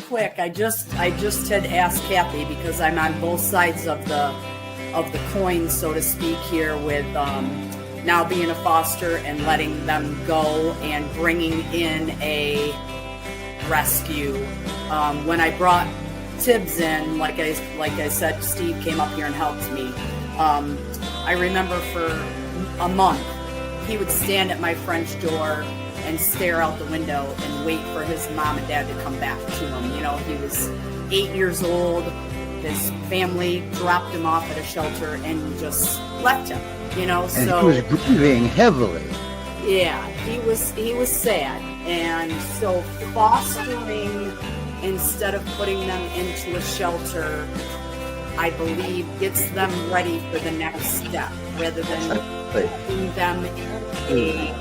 quick, I just had asked Kathy, because I'm on both sides of the coin, so to speak, here with now being a foster and letting them go and bringing in a rescue. When I brought Tibbs in, like I said, Steve came up here and helped me. I remember for a month, he would stand at my French door and stare out the window and wait for his mom and dad to come back to him. You know, he was 8 years old. His family dropped him off at a shelter and just left him, you know. And he was grieving heavily. Yeah, he was sad. And so fostering, instead of putting them into a shelter, I believe gets them ready for the next step, rather than putting them in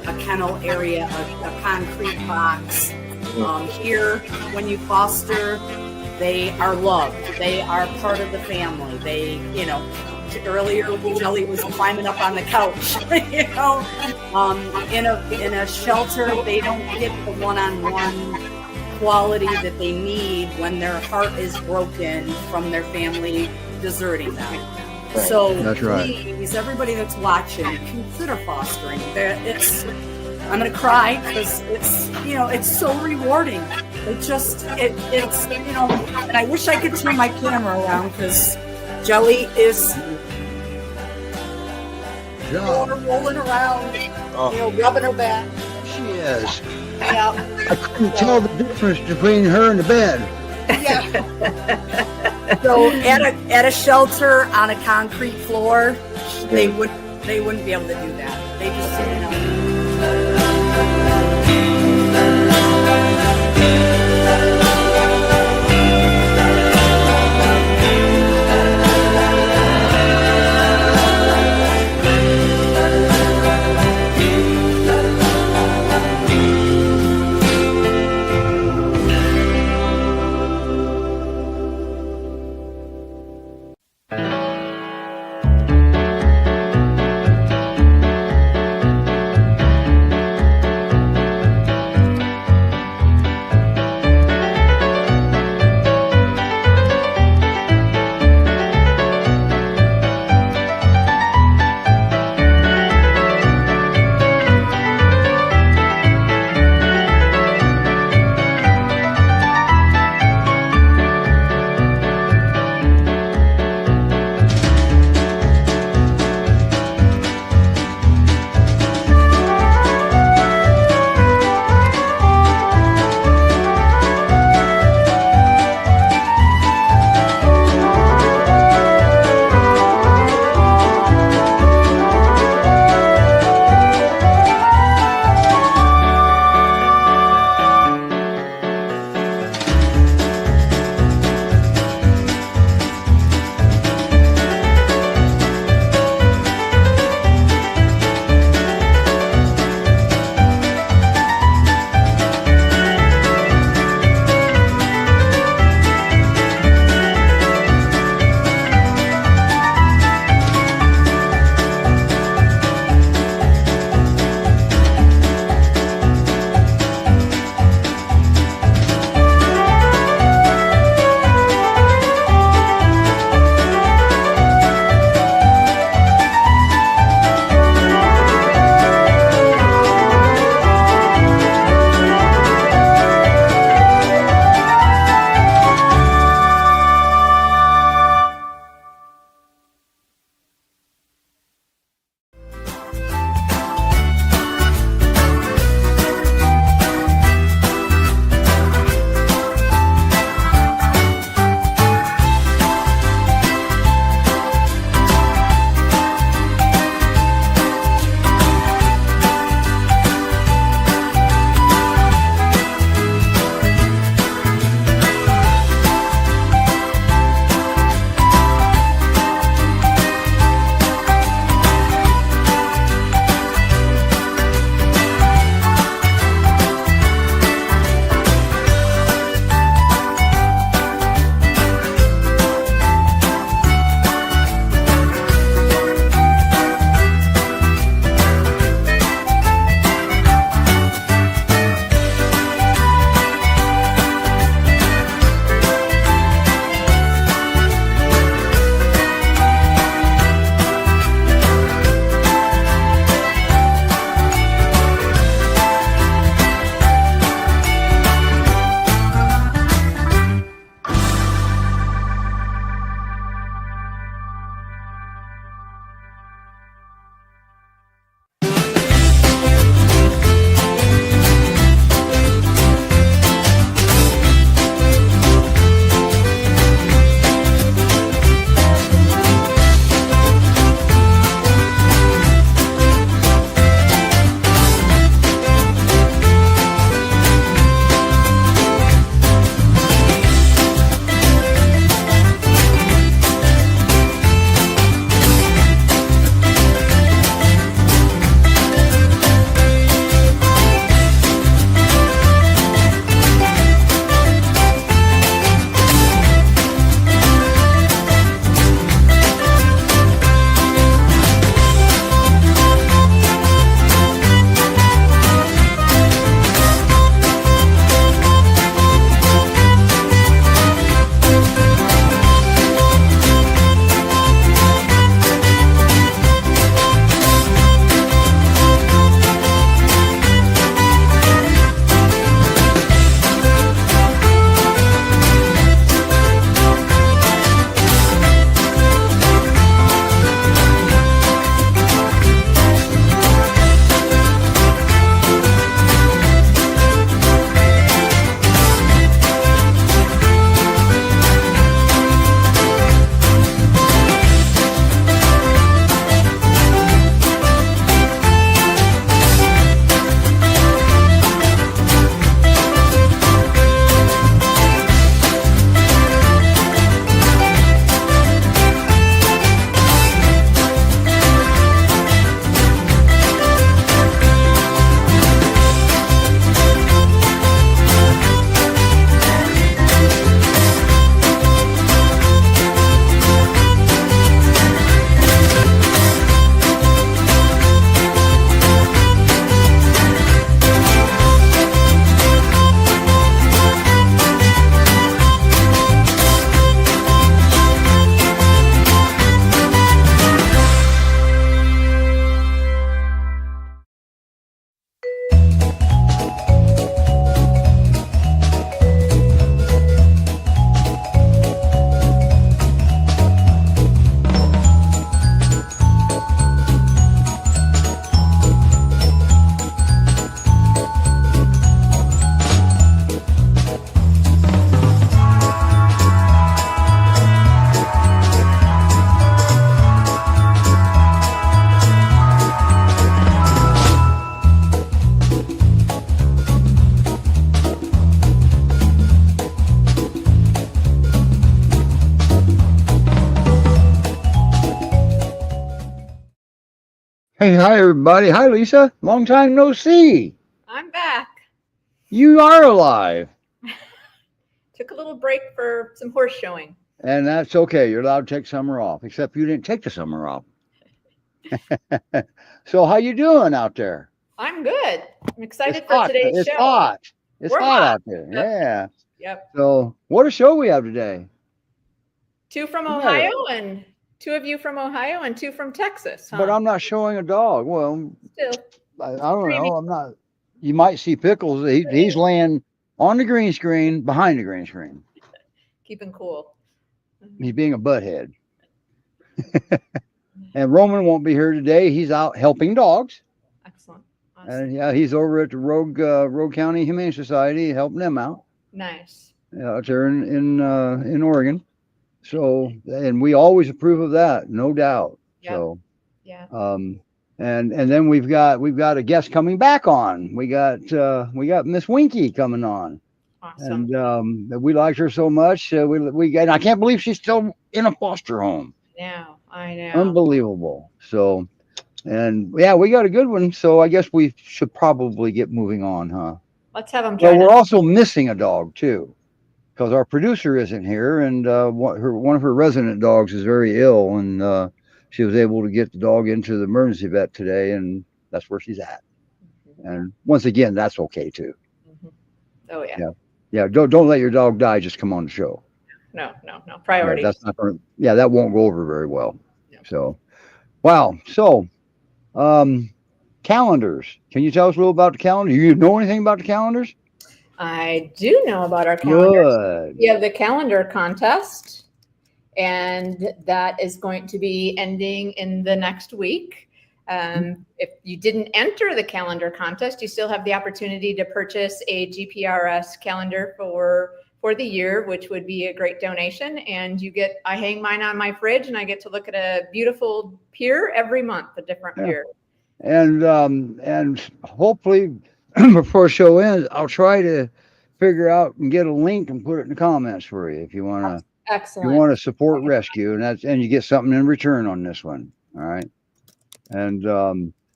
a kennel area, a concrete box. Here, when you foster, they are loved. They are part of the family. They, you know, earlier Jelly was climbing up on the couch. You know, in a shelter, they don't get the one-on-one quality that they need when their heart is broken from their family deserting them. Right. So that's right. Please, everybody that's watching, consider fostering. I'm gonna cry because it's so rewarding. It's you know, and I wish I could turn my camera around because Jelly is rolling around, rubbing her back. She is. Yeah. I couldn't tell the difference between her and the bed. Yeah. So at a shelter on a concrete floor, they wouldn't be able to do that. They just didn't know. Hey, hi everybody. Hi Lisa. Long time no see. I'm back. You are alive. Took a little break for some horse showing. And that's okay. You're allowed to take summer off, except you didn't take the summer off. So how you doing out there? I'm good. I'm excited It's for hot. today's It's show. hot. It's We're hot hot. out there. Yep. Yeah. Yep. So what a show we have today. 2 from Yeah. Ohio and 2 of you from Ohio and 2 from Texas. Huh? But I'm not showing a dog. Well, Still. I don't know. I'm not. You might see Pickles. He's laying on the green screen, behind the green screen. Keeping cool. He's being a butthead. And Roman won't be here today. He's out helping dogs. Excellent. Awesome. And yeah, he's over at the Rogue County Humane Society helping them out. Nice. Out there in Oregon. So, and we always approve of that, no doubt. Yep. So, Yeah. and then we've got a guest coming back on. We got Miss Winkie coming on. Awesome. And we liked her so much. And I can't believe she's still in a foster home. I know. Unbelievable. So, and yeah, we got a good one. So I guess we should probably get moving on, huh? Let's have them Well, join we're us. also missing a dog too, because our producer isn't here, and one of her resident dogs is very ill, and she was able to get the dog into the emergency vet today, and that's where she's at. And once again, that's okay too. Mm-hmm. Oh yeah. Yeah. Don't let your dog die. Just come on the show. No. Priority. Yeah, that's not gonna. Yeah, that won't go over very well. No. So, wow. So, calendars. Can you tell us a little about the calendar? Do you know anything about the calendars? I do know about our calendar. Good. We have the calendar contest, and that is going to be ending in the next week. If you didn't enter the calendar contest, you still have the opportunity to purchase a GPRS calendar for the year, which would be a great donation. And I hang mine on my fridge, and I get to look at a beautiful pier every month, a different pier. And hopefully before the show ends, I'll try to figure out and get a link and put it in the comments for you if you want to. Excellent. You want to support rescue, and you get something in return on this one. All right. And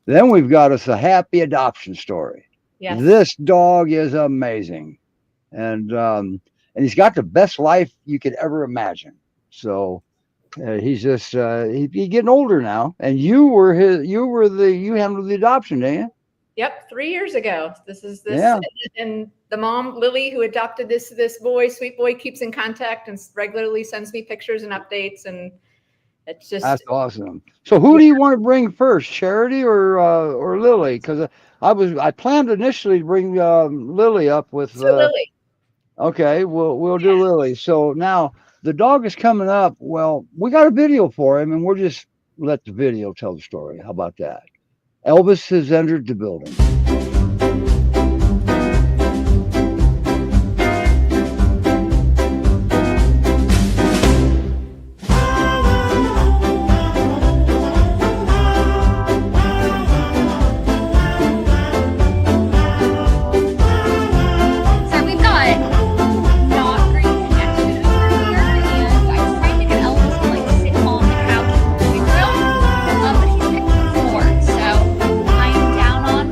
then we've got us a happy adoption story. Yes. This dog is amazing, and he's got the best life you could ever imagine. So he's just he's getting older now. And you handled the adoption, didn't you? Yep, 3 years ago. This is this, Yeah. And the mom, Lily, who adopted this boy, sweet boy, keeps in contact and regularly sends me pictures and updates, and it's just That's awesome. So who do you want to bring first, Charity or Lily? Because I planned initially to bring Lily up with. Lily. Okay, we'll do Lily. So now the dog is coming up. Well, we got a video for him, and we'll just let the video tell the story. How about that? Elvis has entered the building. So we've got not great connection over here, and I was trying to get Elvis to like sit on the couch in the living room, but he's picked the floor, so I am down on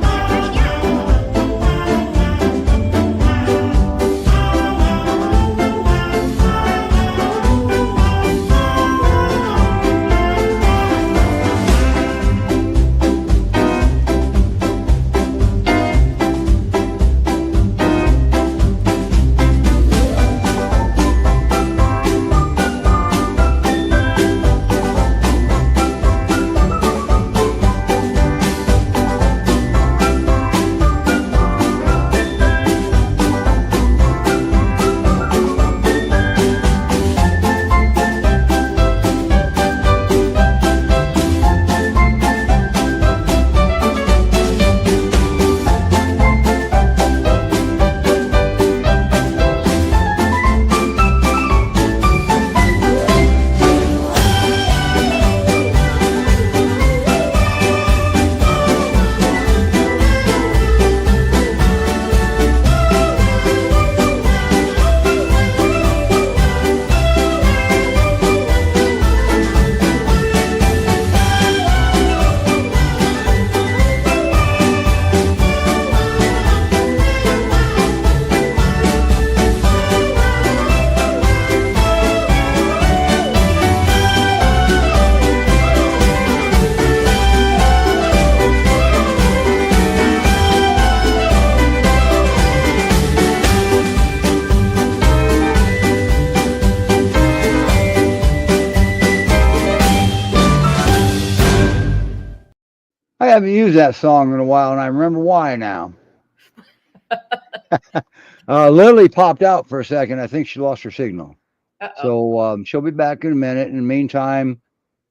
haven't used that song in a while, and I remember why now. Lily popped out for a second. I think she lost her signal. Uh-oh. So she'll be back in a minute. In the meantime,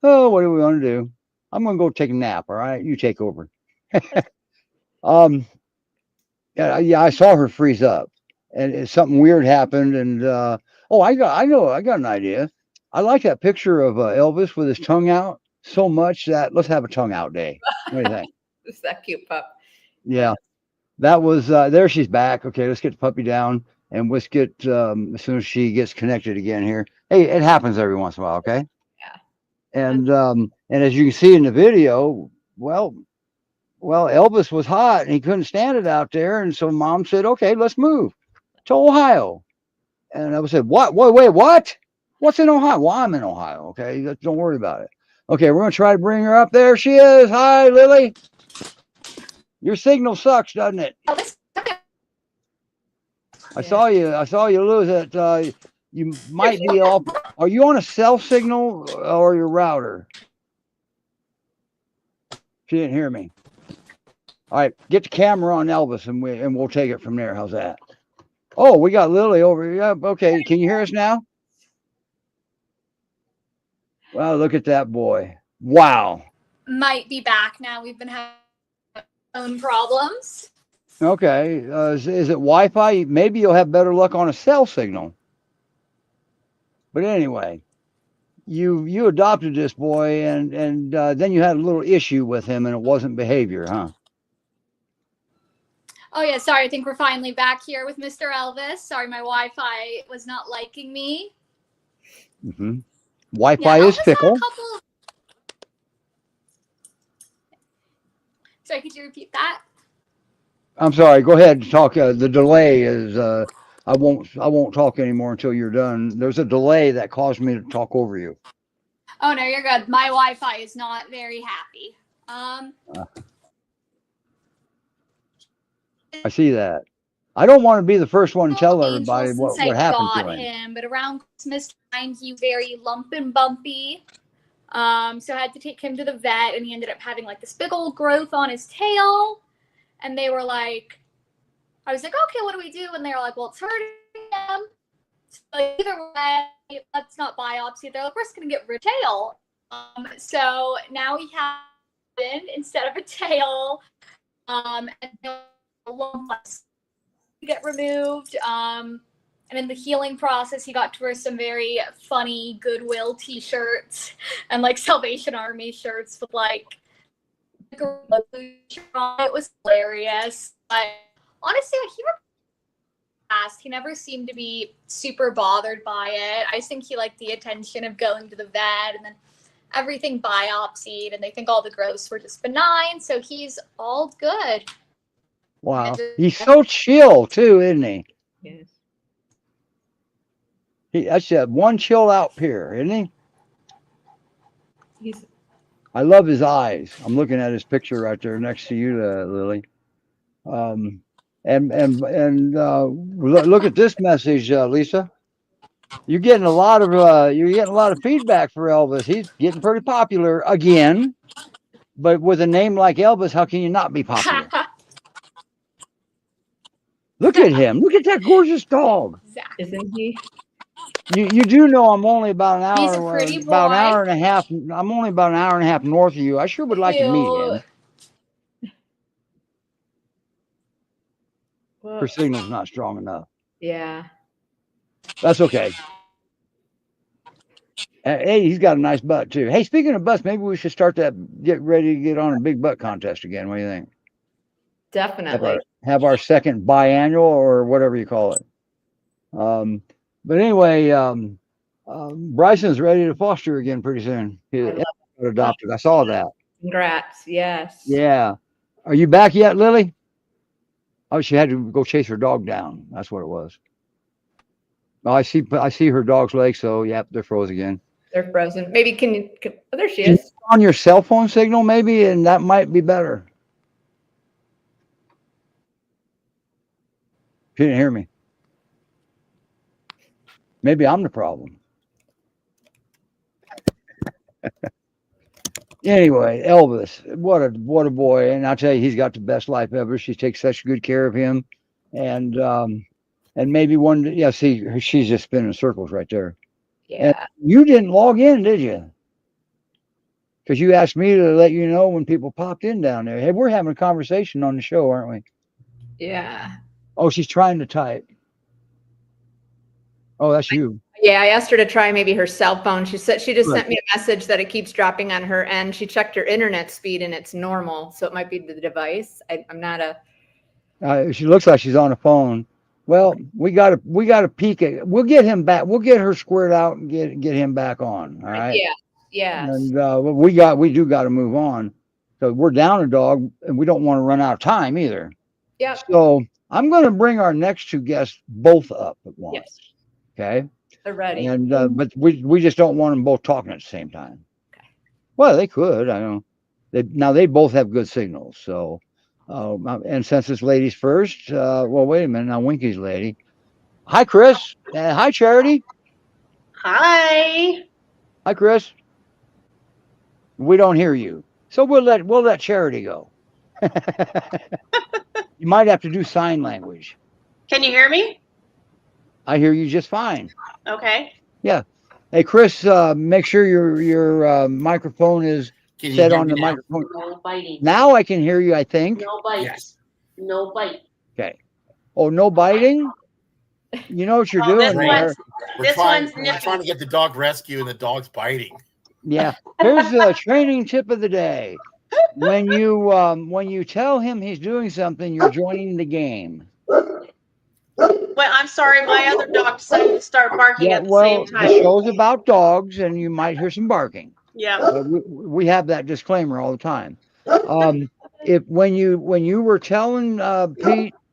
what do we want to do? I'm going to go take a nap. All right, you take over. Yeah, I saw her freeze up, and something weird happened. And I got an idea. I like that picture of Elvis with his tongue out so much that let's have a tongue out day. What do you think? It's that cute pup. Yeah, that was there. She's back. Okay, let's get the puppy down, and let's get as soon as she gets connected again here. Hey, it happens every once in a while. Okay. Yeah. And as you can see in the video, well, Elvis was hot and he couldn't stand it out there, and so Mom said, "Okay, let's move to Ohio." And I said, "What? Wait, what? What's in Ohio?" "Well, I'm in Ohio. Okay, don't worry about it." Okay, we're gonna try to bring her up. There she is. Hi, Lily. Your signal sucks, doesn't it? Elvis, okay. I saw you lose it. You might be off. Are you on a cell signal or your router? She didn't hear me. All right, get the camera on Elvis, and we'll take it from there. How's that? Oh, we got Lily over here. Yeah, okay, can you hear us now? Wow, look at that boy. Wow. Might be back now. We've been having phone problems. Okay, is it Wi-Fi? Maybe you'll have better luck on a cell signal. But anyway, you adopted this boy, and then you had a little issue with him, and it wasn't behavior, huh? Oh yeah, sorry. I think we're finally back here with Mr. Elvis. Sorry, my Wi-Fi was not liking me. Mm-hmm. Wi-Fi is Elvis fickle. had a couple. Sorry, could you repeat that? I'm sorry. Go ahead and talk. The delay is. I won't talk anymore until you're done. There's a delay that caused me to talk over you. Oh no, you're good. My Wi-Fi is not very happy. I see that. I don't want to be the first one to tell Angel everybody since what happened to got him. But around Christmas time, he very lump and bumpy. So I had to take him to the vet, and he ended up having like this big old growth on his tail. And they were like, I was like, okay, what do we do? And they were like, well, it's hurting him. So like, either way, let's not biopsy. They're like, we're just gonna get rid of the tail. So now he has instead of a tail, and lumps get removed. And in the healing process, he got to wear some very funny Goodwill T-shirts and like Salvation Army shirts with like it was hilarious. But honestly, he never seemed to be super bothered by it. I just think he liked the attention of going to the vet and then everything biopsied, and they think all the growths were just benign, so he's all good. Wow, he's so chill too, isn't he? Yes. That's that one chill out peer, isn't he? He's I love his eyes. I'm looking at his picture right there next to you, Lily. Look at this message, Lisa. You're getting a lot of feedback for Elvis. He's getting pretty popular again. But with a name like Elvis, how can you not be popular? Look at him. Look at that gorgeous dog. Isn't he? You do know I'm only about an hour. He's a pretty boy. About an hour and a half. I'm only about an hour and a half north of you. I sure would like to meet him. Well, Her signal's not strong enough. yeah. That's okay. Hey, he's got a nice butt too. Hey, speaking of butts, maybe we should start get ready to get on a big butt contest again. What do you think? Definitely. Have our second biannual or whatever you call it. But anyway, Bryson's ready to foster again pretty soon. He got adopted. I saw that. Congrats. Yes. Yeah. Are you back yet, Lily? Oh, she had to go chase her dog down. That's what it was. Oh, I see her dog's legs. So yeah, they're frozen again. They're frozen. Maybe oh, there she is. On your cell phone signal, maybe, and that might be better. She didn't hear me. Maybe I'm the problem. Anyway, Elvis, what a boy, and I'll tell you, he's got the best life ever. She takes such good care of him, and maybe one day, yeah. See, she's just spinning circles right there. And Yeah. you didn't log in, did you? Because you asked me to let you know when people popped in down there. Hey, we're having a conversation on the show, aren't we? Yeah. Oh, she's trying to type. Oh, that's you. Yeah, I asked her to try maybe her cell phone. She said she just Good. sent me a message that it keeps dropping on her end. She checked her internet speed and it's normal, so it might be the device. I'm not a. She looks like she's on the phone. Well, we gotta peek at. We'll get him back. We'll get her squared out and get him back on. All right. Yeah. Yes. And we do got to move on. So we're down a dog, and we don't want to run out of time either. Yep. So I'm going to bring our next two guests both up at once. Yes. Okay. They're ready. And but we just don't want them both talking at the same time. Okay. Well, they could. I know. They both have good signals. So, and since this lady's first, well, wait a minute. Now Winkie's lady. Hi, Chris. Hi, Charity. Hi. Hi, Chris. We don't hear you, so we'll let Charity go. You might have to do sign language. Can you hear me? I hear you just fine. Okay. Yeah. Hey, Chris, make sure your microphone is Can you set hear on me the now? microphone. No biting. Now I can hear you, I think. No bite. Yes. No bite. Okay. Oh, no biting? You know what you're Oh, this doing there. one's- We're This trying, one's we're nipping. trying to get the dog rescue and the dog's biting. Yeah. Here's the training tip of the day. When you tell him he's doing something, you're joining the game. Well, I'm sorry, my other dog decided to start barking Yeah, at the well, same the time. show's about dogs, and you might hear some barking. Yeah. We have that disclaimer all the time. If when you were telling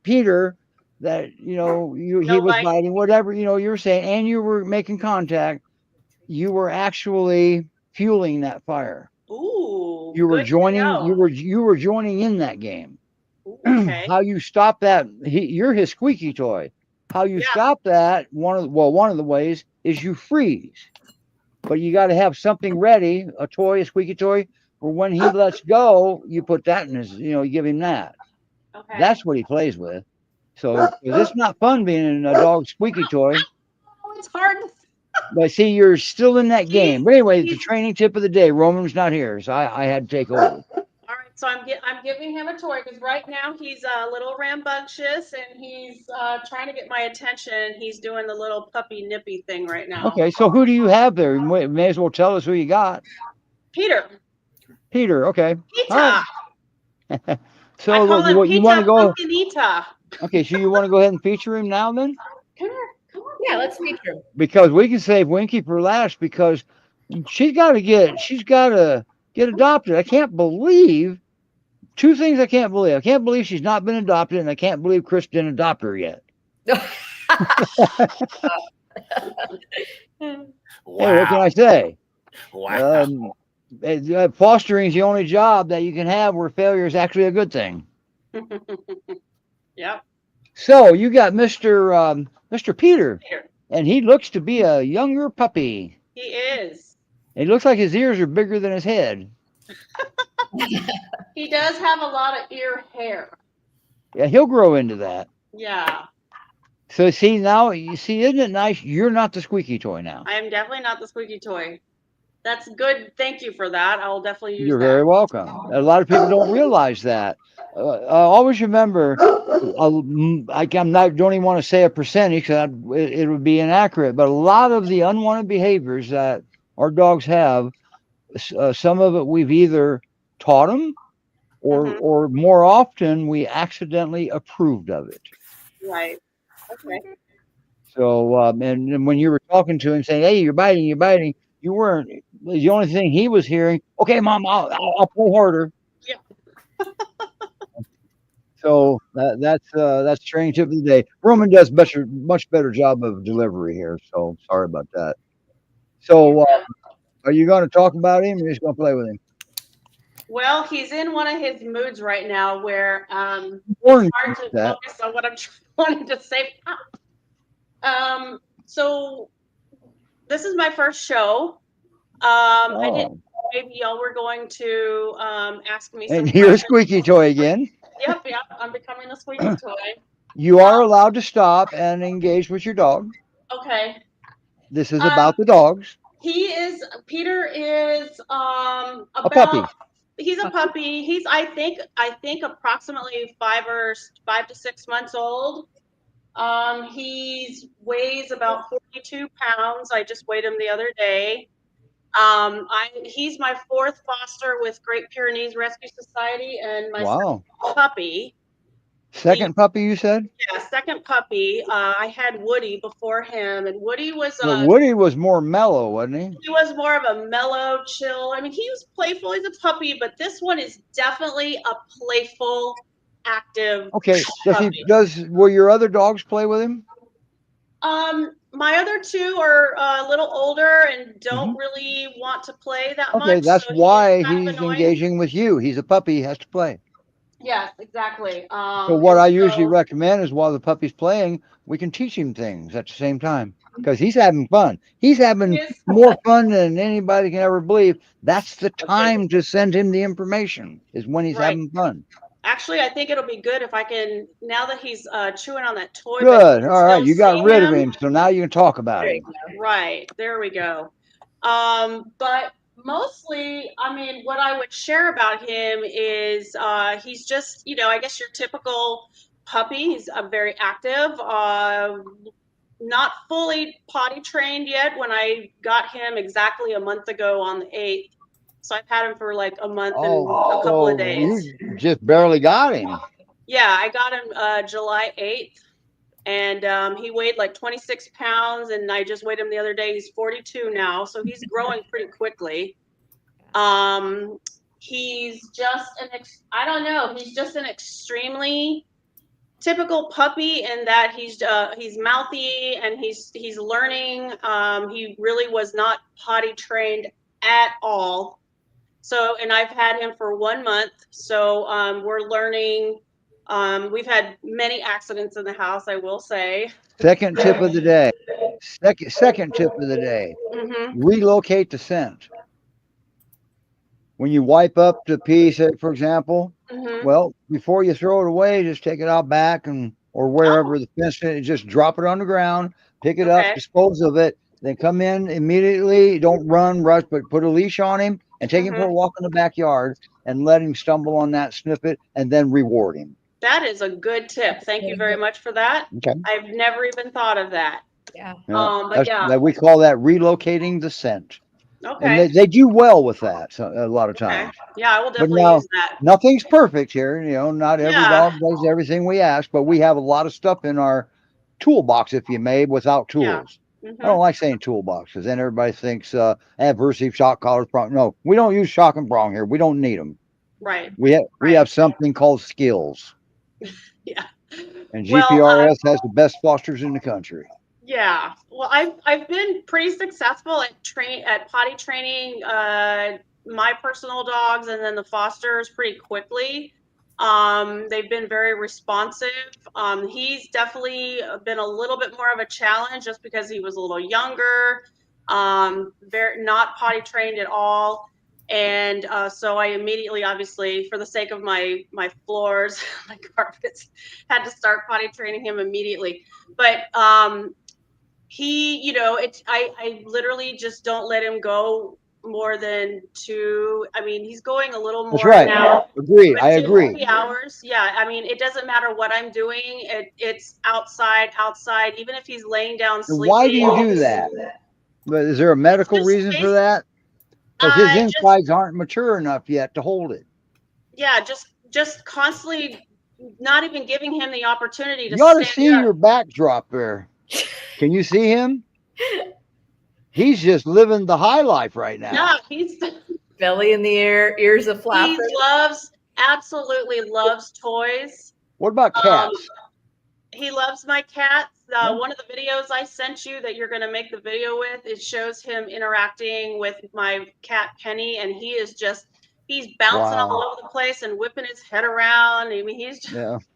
Peter that he No was bite. biting, whatever you were saying, and you were making contact, you were actually fueling that fire. Ooh. You were good to joining. know. You were joining in that game. Okay. How you stop that? You're his squeaky toy. How you Yeah. stop that? One of the ways is you freeze. But you got to have something ready, a squeaky toy, for when he lets go, you put that in his, you give him that. Okay. That's what he plays with. So 'cause it's not fun being a dog's squeaky toy. Oh, it's hard. But see, you're still in that game. But anyway, the training tip of the day. Roman's not here, so I had to take over. All right, so I'm giving him a toy because right now he's a little rambunctious and he's trying to get my attention. He's doing the little puppy nippy thing right now. Okay, so who do you have there? You may as well tell us who you got. Peter. Peter. Okay. Pita. All right. So I call him you Pita want to go? Pumpkinita. Okay, so you want to go ahead and feature him now then? Come here. Come on. Yeah, let's feature him. Because we can save Winkie for last because she's got to get adopted. I can't believe two things. I can't believe she's not been adopted, and I can't believe Chris didn't adopt her yet. Wow. Hey, what can I say? Wow. Fostering is the only job that you can have where failure is actually a good thing. Yep. So you got Mr. Peter, Peter. and he looks to be a younger puppy. He is. It looks like his ears are bigger than his head. He does have a lot of ear hair. Yeah, he'll grow into that. Yeah. So see now, isn't it nice? You're not the squeaky toy now. I am definitely not the squeaky toy. That's good. Thank you for that. I'll definitely use You're that. very welcome. A lot of people don't realize that. Always remember, don't even want to say a percentage because it would be inaccurate. But a lot of the unwanted behaviors that our dogs have, some of it we've either taught them, or more often we accidentally approved of it. Right. Okay. So and when you were talking to him saying, "Hey, you're biting," you weren't. The only thing he was hearing, "Okay, Mom, I'll pull harder." Yeah. So that's training tip of the day. Roman does much better job of delivery here. So sorry about that. So are you going to talk about him, or are you just going to play with him? Well, he's in one of his moods right now where Warned hard you to that. focus on what I'm wanting to say. So this is my first show. I maybe y'all were going to ask me some And here's a questions. squeaky toy again. Yep, I'm becoming a squeaky toy. You are allowed to stop and engage with your dog. Okay. This is about the dogs. Peter is A puppy. he's a puppy. He's I think approximately 5 to 6 months old. He weighs about 42 pounds. I just weighed him the other day. He's my fourth foster with Great Pyrenees Rescue Society, and my Wow. second puppy. Second puppy, you said? Yeah, second puppy. I had Woody before him, and Woody was But Woody was more mellow, wasn't he? he was more of a mellow, chill. I mean, he was playful. He's a puppy, but this one is definitely a playful, active. Okay. puppy. Will your other dogs play with him? My other two are a little older and don't really want to play that much. Okay, that's so why is kind of he's annoying. engaging with you. He's a puppy, he has to play. Yes, exactly. So what I usually recommend is while the puppy's playing, we can teach him things at the same time because he's having fun. He's having more fun than anybody can ever believe. That's the time to send him the information is when he's having fun. Actually, I think it'll be good if I can, now that he's chewing on that toy. Good. All right. You got rid of him. So now you can talk about him. Right. There we go. But mostly, I mean, what I would share about him is he's just, I guess your typical puppy. He's very active, not fully potty trained yet. When I got him exactly a month ago on the 8th. So I've had him for like a month and a couple of days. You just barely got him. Yeah, I got him July 8th. And he weighed like 26 pounds, and I just weighed him the other day. He's 42 now, so he's growing pretty quickly. He's just I don't know. He's just an extremely typical puppy in that he's mouthy and he's learning. He really was not potty trained at all. So, and I've had him for 1 month. So we're learning. We've had many accidents in the house, I will say. Second tip of the day. Second tip of the day. Relocate the scent. When you wipe up the pee, say, for example, well, before you throw it away, just take it out back or wherever the fence is, just drop it on the ground, pick it up, dispose of it, then come in immediately. Don't run, rush, but put a leash on him and take him for a walk in the backyard and let him stumble on that, sniff it, and then reward him. That is a good tip. Thank you very much for that. Okay. I've never even thought of that. Yeah. We call that relocating the scent. Okay. And they do well with that a lot of times. Yeah, I will definitely use that. Nothing's perfect here. Not every dog does everything we ask, but we have a lot of stuff in our toolbox, if you may, without tools. I don't like saying toolbox because then everybody thinks adversive shock collars. No, we don't use shock and prong here. We don't need them. Right. We have something called skills. Yeah. And GPRS has the best fosters in the country. Yeah. Well, I've been pretty successful at potty training my personal dogs and then the fosters pretty quickly. They've been very responsive. He's definitely been a little bit more of a challenge just because he was a little younger, very not potty trained at all. And so I immediately, obviously, for the sake of my floors, my carpets, had to start potty training him immediately. But he, I literally just don't let him go more than 2. I mean, he's going a little more now. Agree. I agree. 3 hours. Yeah. I mean, it doesn't matter what I'm doing. It's outside, even if he's laying down sleeping. Why do you do that? But is there a medical reason for that? Because his insides aren't mature enough yet to hold it. Yeah, just constantly not even giving him the opportunity to You ought to see your backdrop there. Can you see him? He's just living the high life right now. Yeah, he's belly in the air, ears a flapping. He absolutely loves toys. What about cats? He loves my cats. One of the videos I sent you that you're going to make the video with, it shows him interacting with my cat Penny, and he's bouncing all over the place and whipping his head around. I mean, he's just,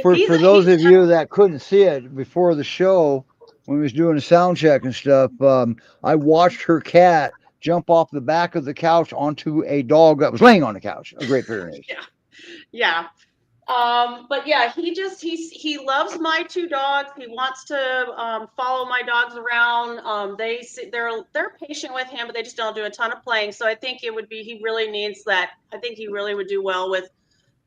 For those of you that couldn't see it before the show, when we was doing a sound check and stuff, I watched her cat jump off the back of the couch onto a dog that was laying on the couch, a Great Pyrenees. Yeah. But yeah, he loves my two dogs. He wants to follow my dogs around. They're patient with him, but they just don't do a ton of playing. So I think he really needs that. I think he really would do well with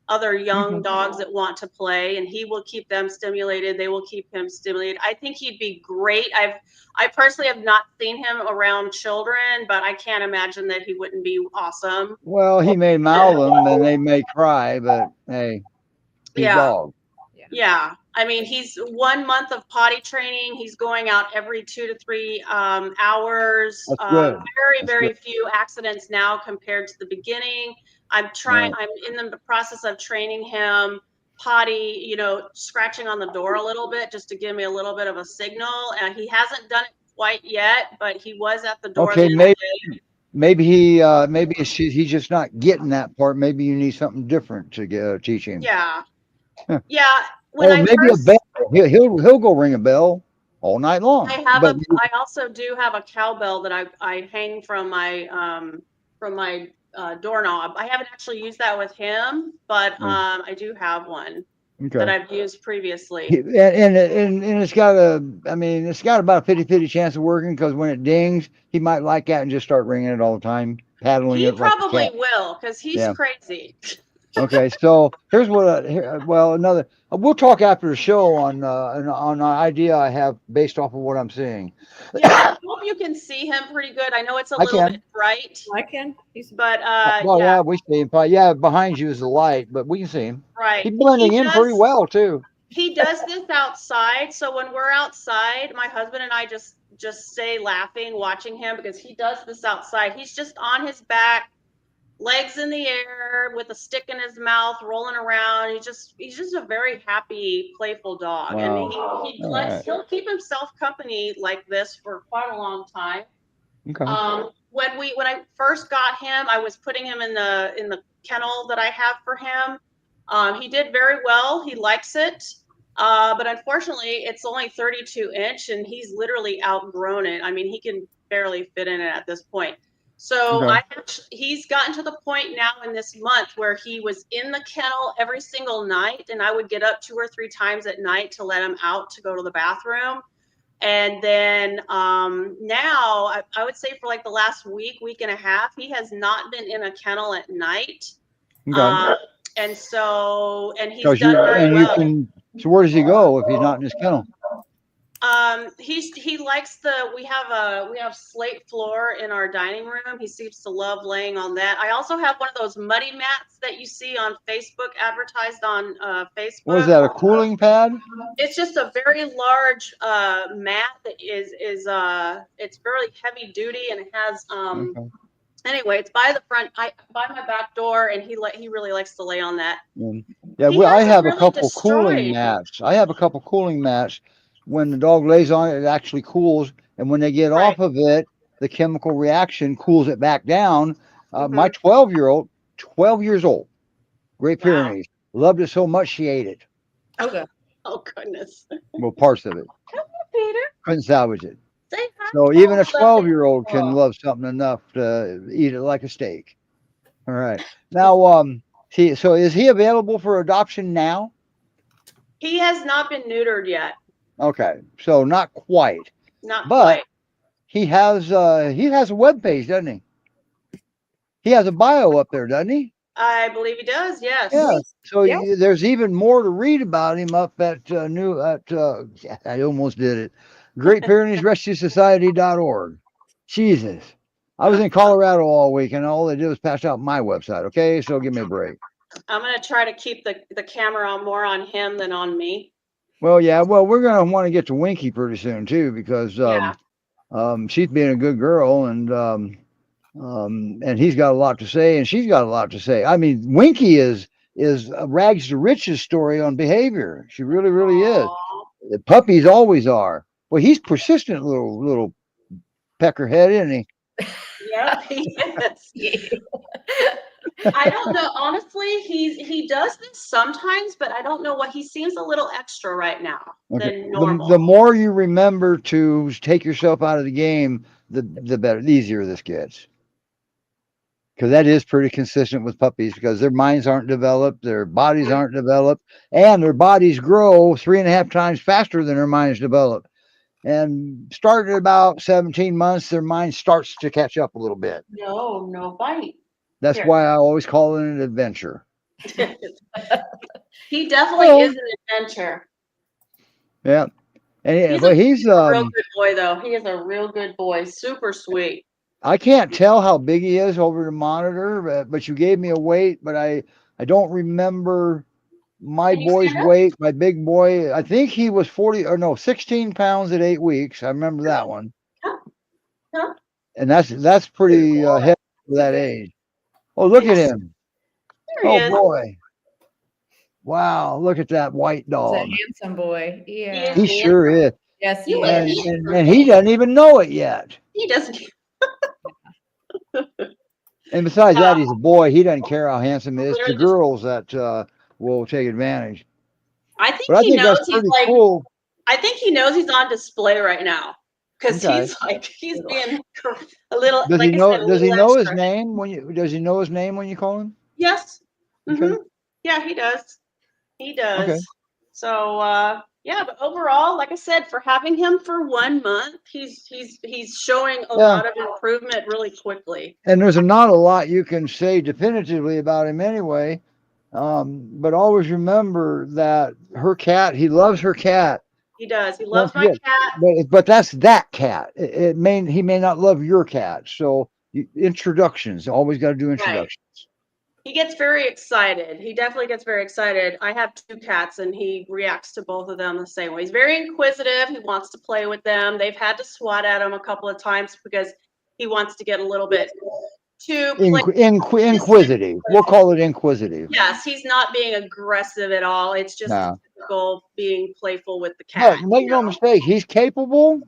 other young dogs that want to play, and he will keep them stimulated. They will keep him stimulated. I think he'd be great. I personally have not seen him around children, but I can't imagine that he wouldn't be awesome. Well, he may mouth them and they may cry, but hey, he's a dog. Yeah. I mean, he's 1 month of potty training. He's going out every 2 to 3 hours. That's good. Very few accidents now compared to the beginning. I'm in the process of training him potty, scratching on the door a little bit just to give me a little bit of a signal. And he hasn't done it quite yet, but he was at the door. Okay, maybe he's just not getting that part. Maybe you need something different to teach him. Yeah. Huh. Yeah. A bell. He'll go ring a bell all night long. I also do have a cowbell that I hang from my doorknob. I haven't actually used that with him, but I do have one that I've used previously. And it's got about a 50-50 chance of working, because when it dings, he might like that and just start ringing it all the time, paddling it. He probably will, because he's crazy. Okay, so here's we'll talk after the show on an idea I have based off of what I'm seeing. Yeah, I hope you can see him pretty good. I know it's a little bit bright. I can. But yeah, we see him. Yeah, behind you is the light, but we can see him. Right. He's blending in pretty well too. He does this outside, so when we're outside, my husband and I just stay laughing, watching him, because he does this outside. He's just on his back, legs in the air, with a stick in his mouth, rolling around. He's just a very happy, playful dog. Wow. And he'll keep himself company like this for quite a long time. Okay. When I first got him, I was putting him in the kennel that I have for him. He did very well. He likes it. But unfortunately, it's only 32 inch, and he's literally outgrown it. I mean, he can barely fit in it at this point. So he's gotten to the point now in this month where he was in the kennel every single night, and I would get up 2 or 3 times at night to let him out to go to the bathroom. And then now I would say for like the last week and a half, he has not been in a kennel at night. Okay. He's done very well. So where does he go if he's not in his kennel? He likes we have slate floor in our dining room. He seems to love laying on that. I also have one of those muddy mats that you see on Facebook, advertised on Facebook. What is that, a cooling pad? It's just a very large mat that is it's very heavy duty, and it has anyway, it's by my back door, and he really likes to lay on that. Yeah, I have a couple cooling mats. When the dog lays on it, it actually cools, and when they get off of it, the chemical reaction cools it back down. My 12 years old, Great Pyrenees, loved it so much she ate it. Okay. Oh goodness. Well, parts of it. Come on, Peter. Couldn't salvage it. So even a 12-year-old can love something enough to eat it like a steak. All right. Now, so is he available for adoption now? He has not been neutered yet. Okay, so not quite. But quite. He has a web page, doesn't he? He has a bio up there, doesn't he? I believe he does. Yes. Yeah. So there's even more to read about him up at I almost did it. Great Pyrenees Rescue Society.org. Jesus. I was in Colorado all week, and all they did was pass out my website. Okay, so give me a break. I'm gonna try to keep the camera more on him than on me. Well, yeah. Well, we're gonna want to get to Winkie pretty soon too, because she's being a good girl, and he's got a lot to say, and she's got a lot to say. I mean, Winkie is a rags to riches story on behavior. She really, really is. The puppies always are. Well, he's persistent little peckerhead, isn't he? Yeah, he is. I don't know. Honestly, he does this sometimes, but I don't know what. He seems a little extra right now than normal. The more you remember to take yourself out of the game, the better, the easier this gets. Because that is pretty consistent with puppies, because their minds aren't developed, their bodies aren't developed, and their bodies grow 3.5 times faster than their minds develop. And starting at about 17 months, their mind starts to catch up a little bit. No bite. That's Here. why I always call it an adventure. He definitely is an adventure. Yeah. And He's he's a real good boy, though. He is a real good boy. Super sweet. I can't tell how big he is over the monitor, but you gave me a weight, but I don't remember my Can you boy's stand up? weight. My big boy, I think he was 16 pounds at 8 weeks. I remember that one. Huh? And that's pretty heavy for that age. Oh, look at him. There he Oh is. boy. Wow, look at that white He's a dog. handsome boy. Yeah. He sure is. Yes, he You is. would eat for And he me. doesn't even know it yet. He doesn't. And besides that, he's a boy. He doesn't care how handsome he is. The Literally just- girls that will take advantage. I think But I he think knows that's he's pretty like. cool. I think he knows he's on display right now because Okay. he's being a little. Does like he I know? said, a Does he little know his extra. name when you? Does he know his name when you call him? Yes. Okay. Mm-hmm. Yeah, he does. He does. Okay. So yeah, but overall, like I said, for having him for 1 month, he's showing a lot of improvement really quickly. And there's not a lot you can say definitively about him anyway. But always remember that her cat. He loves her cat. He does. He Don't loves my forget. cat. But that's that cat. He may not love your cat. So introductions. Always got to do introductions. He gets very excited. He definitely gets very excited. I have 2 cats and he reacts to both of them the same way. He's very inquisitive. He wants to play with them. They've had to swat at him a couple of times because he wants to get a little bit too Inquisitive. We'll call it inquisitive. Yes, he's not being aggressive at all. It's just typical being playful with the cat. No, make no mistake. He's capable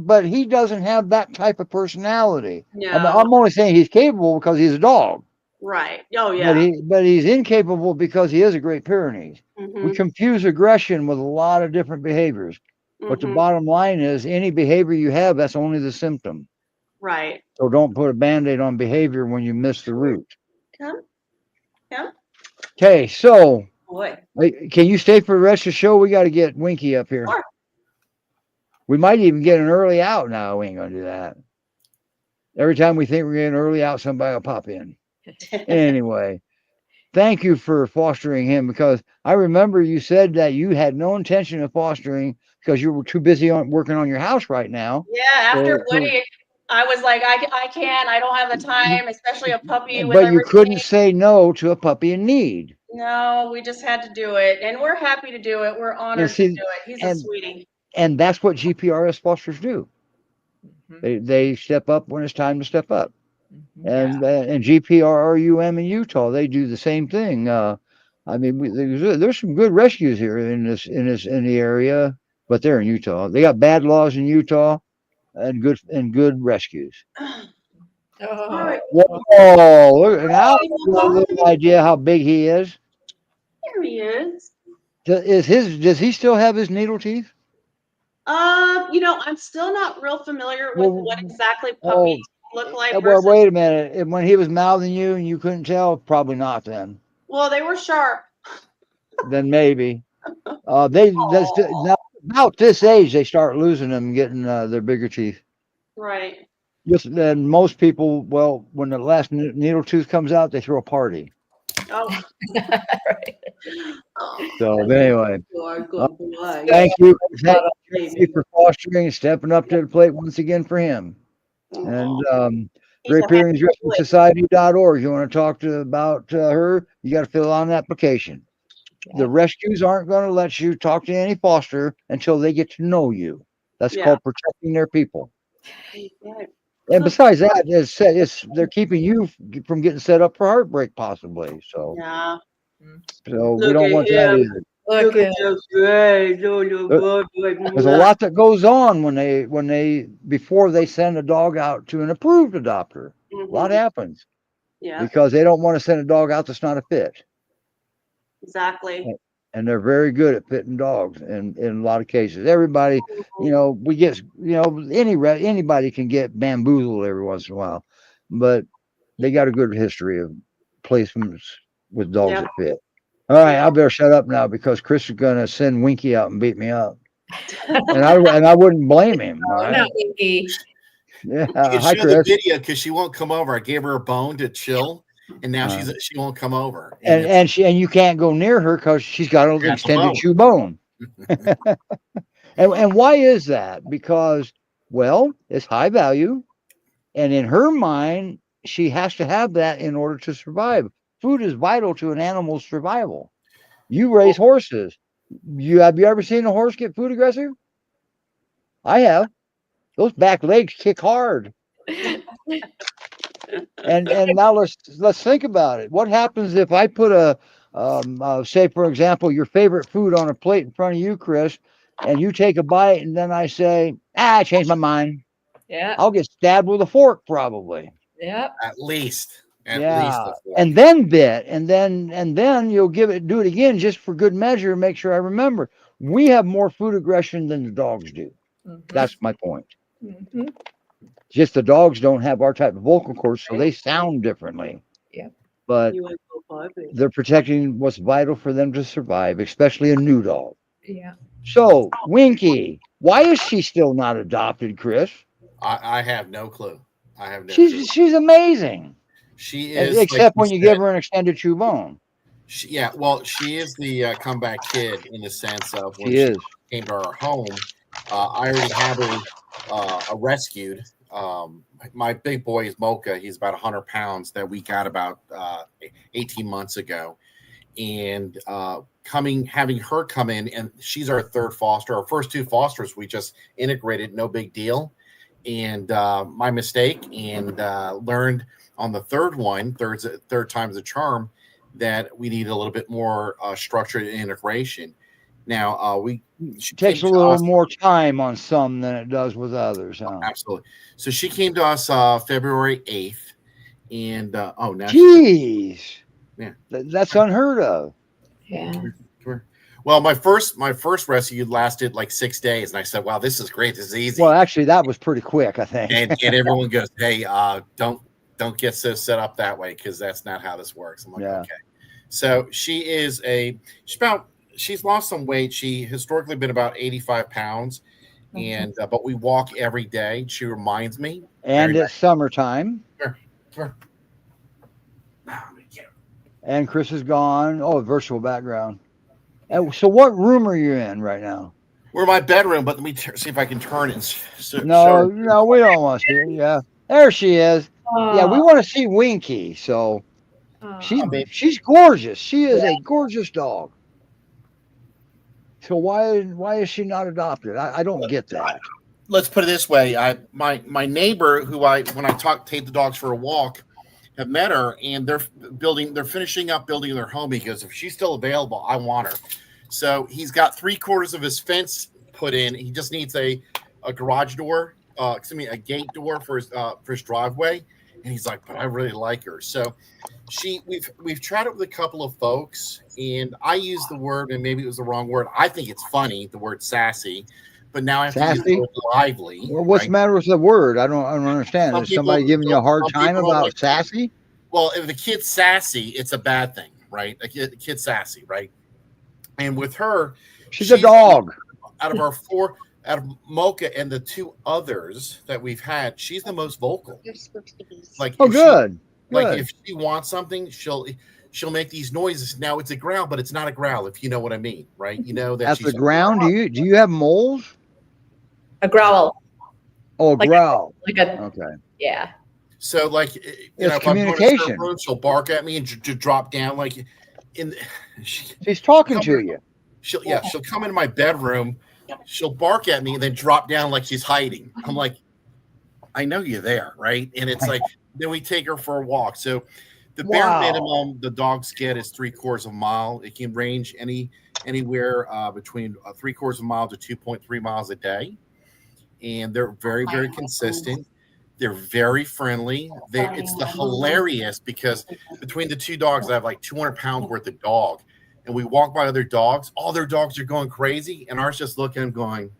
but he doesn't have that type of personality. No. I'm only saying he's capable because he's a dog. Right. Oh yeah. But he's incapable because he is a Great Pyrenees. Mm-hmm. We confuse aggression with a lot of different behaviors. But the bottom line is any behavior you have, that's only the symptom. Right. So don't put a Band-Aid on behavior when you miss the root. Come. Okay, so Boy. can you stay for the rest of the show? We got to get Winkie up here. Sure. We might even get an early out now. We ain't going to do that. Every time we think we're getting an early out, somebody will pop in. Anyway, thank you for fostering him, because I remember you said that you had no intention of fostering because you were too busy working on your house right now. Yeah, after Woody, I was like, I can't. I don't have the time, especially a puppy. But you couldn't say no to a puppy in need. No, we just had to do it, and we're happy to do it. We're honored to do it. He's a sweetie. And that's what GPRS fosters do. They step up when it's time to step up. And R.U.M in Utah, they do the same thing. I mean, there's some good rescues here in the area, but they're in Utah. They got bad laws in Utah and good rescues. Oh, Look, now you have a little idea how big he is. There he is. Does he still have his needle teeth? I'm still not real familiar with what exactly puppies look like. Well, wait a minute. When he was mouthing you and you couldn't tell, probably not then. Well, they were sharp. Then maybe. Now, about this age, they start losing them and getting their bigger teeth. Right. Then most people, when the last needle tooth comes out, they throw a party. Oh. right. So anyway, Good thank you for fostering and stepping up to the plate once again for him. And GreatPyreneesRescueSociety.org. You want to talk about her? You got to fill out an application. The rescues aren't going to let you talk to any foster until they get to know you. That's called protecting their people. And besides that, they're keeping you from getting set up for heartbreak, possibly. So, so we don't want that either. Look at There's a lot that goes on before they send a dog out to an approved adopter. A lot happens. Yeah. Because they don't want to send a dog out that's not a fit. Exactly. and they're very good at pitting dogs in a lot of cases. Everybody, we get, anybody can get bamboozled every once in a while, but they got a good history of placements with dogs Yeah. that fit. All right, I better shut up now because Chris is gonna send Winkie out and beat me up, and I wouldn't blame him. All right? Not Winkie. Yeah. You can Hi, show the Chris. video because she won't come over. I gave her a bone to chill, and now she won't come over. And you can't go near her because she's got an extended chew bone. and why is that? Because, well, it's high value, and in her mind, she has to have that in order to survive. Food is vital to an animal's survival. You raise horses. Have you ever seen a horse get food aggressive? I have. Those back legs kick hard. And now let's think about it. What happens if I put say, for example, your favorite food on a plate in front of you, Chris, and you take a bite, and then I say, I changed my mind. Yeah. I'll get stabbed with a fork probably. Yep. At least. At Yeah. least a fork. And then bit, and then you'll do it again just for good measure and make sure I remember. We have more food aggression than the dogs do. That's my point. Just the dogs don't have our type of vocal cords, so they sound differently. Yeah. But they're protecting what's vital for them to survive, especially a new dog. Yeah. So, Winkie, why is she still not adopted, Chris? I have no clue. I have no clue. She's amazing. She is. Except when you give her an extended chew bone. She is the comeback kid in the sense of when She came to our home. I already have her rescued. My big boy is Mocha. He's about 100 pounds that we got about 18 months ago. And having her come in, and she's our third foster. Our first two fosters, we just integrated, no big deal. And my mistake, and learned on the third time's a charm, that we need a little bit more structured integration. Now, she takes a little more time on some than it does with others. Huh? Absolutely. So she came to us February 8th, and now jeez, yeah, that's unheard of. Yeah. Come here. Well, my first rescue lasted like 6 days, and I said, "Wow, this is great. This is easy." Well, actually, that was pretty quick, I think. and everyone goes, "Hey, don't get so set up that way because that's not how this works." I'm like, okay. So she's lost some weight. She historically been about 85 pounds, and but we walk every day. She reminds me. And it's summertime. Come here. And Chris is gone. Oh, virtual background. And so what room are you in right now? We're in my bedroom, but let me see if I can turn it. No, we don't want to see it. Yeah, there she is. Yeah, we want to see Winkie. So she's gorgeous. She is a gorgeous dog. So why is she not adopted? I don't get that. Let's put it this way. My neighbor, who when I take the dogs for a walk, have met her, and they're finishing up building their home. He goes, if she's still available, I want her. So he's got 3/4 of his fence put in. He just needs a garage door, a gate door for his driveway. And he's like, but I really like her. So we've chatted with a couple of folks, and I used the word, and maybe it was the wrong word. I think it's funny, the word sassy, but now I have to use the word lively. Well, what's the matter with the word? I don't understand. Is somebody giving you a hard time about sassy? Well, if the kid's sassy, it's a bad thing, right? A kid's sassy, right? And with her, she's a dog. Out of Mocha and the two others that we've had, she's the most vocal. Like, good. Like if she wants something, she'll make these noises. Now it's a growl, but it's not a growl, if you know what I mean, right? You know that that's the ground. Do you have moles? A growl. Oh, a growl. Okay. Yeah. So like, it's communication. If I'm going to room, she'll bark at me and drop down like she's talking to you. She'll come into my bedroom. She'll bark at me and then drop down like she's hiding. I'm like, I know you're there, right? And it's like, then we take her for a walk. So the bare minimum the dogs get is 3/4 of a mile. It can range anywhere between 3/4 of a mile to 2.3 miles a day. And they're very, very consistent. They're very friendly. It's hilarious because between the two dogs, I have like 200 pounds worth of dog. and we walk by other dogs, all their dogs are going crazy, and ours just looking at them going,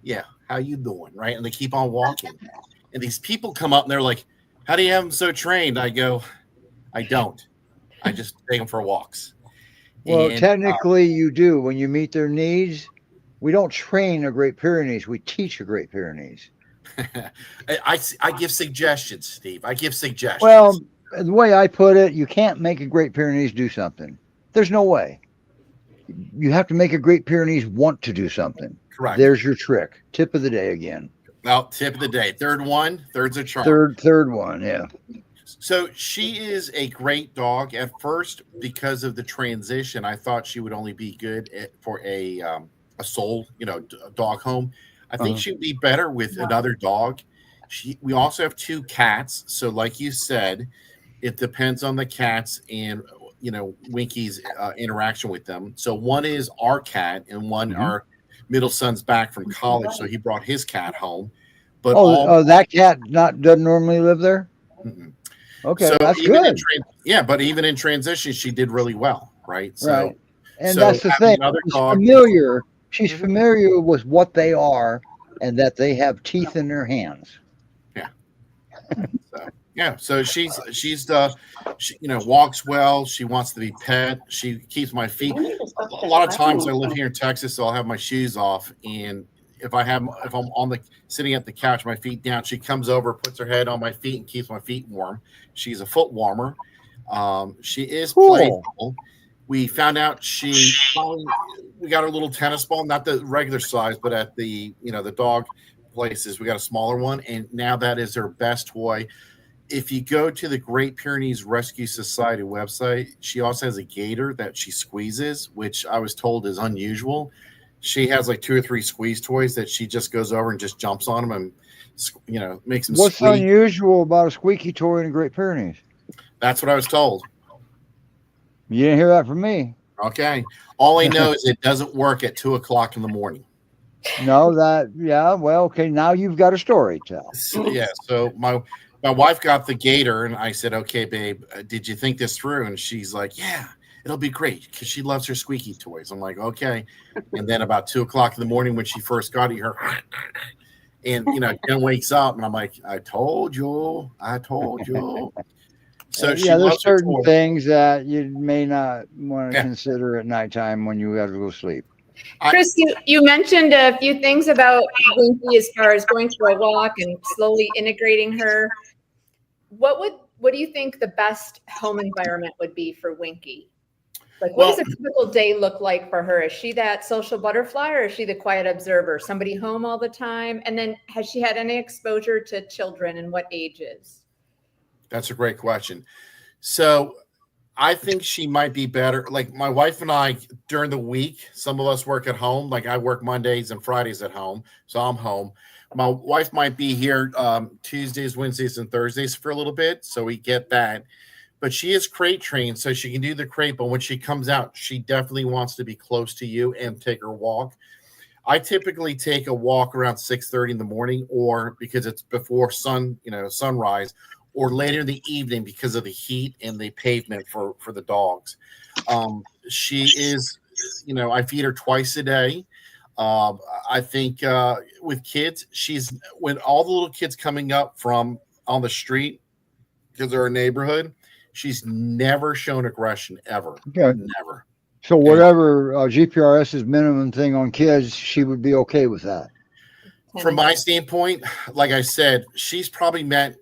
yeah, how you doing, right? And they keep on walking. And these people come up and they're like, how do you have them so trained? I go, I don't. I just take them for walks. Well, And, technically you do. When you meet their needs, we don't train a Great Pyrenees. We teach a Great Pyrenees. I give suggestions, Steve. I give suggestions. Well, the way I put it, you can't make a Great Pyrenees do something. There's no way. You have to make a Great Pyrenees want to do something. Correct. There's your trick. Tip of the day again. Well, tip of the day. Third's a charm. Third one, yeah. So she is a great dog. At first, because of the transition, I thought she would only be good for a soul, a dog home. I think she'd be better with another dog. We also have 2 cats. So like you said, it depends on the cats and, Winkie's interaction with them. So one is our cat and one our middle son's back from college. So he brought his cat home. But that cat doesn't normally live there? Mm-mm. Okay, so that's good. But even in transition, she did really well, right? So, right. And that's the thing. She's familiar with what they are and that they have teeth in their hands. Yeah. So she's walks well. She wants to be pet. She keeps my feet. A lot of times I live here in Texas, so I'll have my shoes off, and if I'm sitting at the couch, my feet down, she comes over, puts her head on my feet, and keeps my feet warm. She's a foot warmer. She is playful. We found out we got a little tennis ball, not the regular size, but at the the dog places, we got a smaller one, and now that is her best toy. If you go to the Great Pyrenees Rescue Society website, she also has a gator that she squeezes, which I was told is unusual. She has like 2 or 3 squeeze toys that she just goes over and just jumps on them and, makes them What's squeak. unusual about a squeaky toy in the Great Pyrenees? That's what I was told. You didn't hear that from me. Okay. All I know is it doesn't work at 2 o'clock in the morning. No, well, okay, now you've got a story to tell. So my wife got the gator, and I said, okay, babe, did you think this through? And she's like, yeah. It'll be great because she loves her squeaky toys. I'm like, okay. And then about 2 o'clock in the morning when she first got it, her and Jen wakes up and I'm like, I told you. So there's certain things that you may not want to consider at nighttime when you have to go sleep. Chris, you mentioned a few things about Winkie as far as going for a walk and slowly integrating her. What do you think the best home environment would be for Winkie? Like, what does a typical day look like for her? Is she that social butterfly, or is she the quiet observer? Somebody home all the time? And then has she had any exposure to children, and what ages? That's a great question. So I think she might be better. Like my wife and I, during the week, some of us work at home. Like I work Mondays and Fridays at home, so I'm home. My wife might be here Tuesdays, Wednesdays, and Thursdays for a little bit, so we get that. But she is crate trained, so she can do the crate. But when she comes out, she definitely wants to be close to you and take her walk. I typically take a walk around 6:30 in the morning, or because it's before sunrise, or later in the evening because of the heat and the pavement for the dogs. She is, I feed her twice a day. I think with kids, when all the little kids coming up from on the street because they're a neighborhood, she's never shown aggression ever. Okay. Never. So whatever GPRS's minimum thing on kids, she would be okay with that. From my standpoint, like I said, she's probably met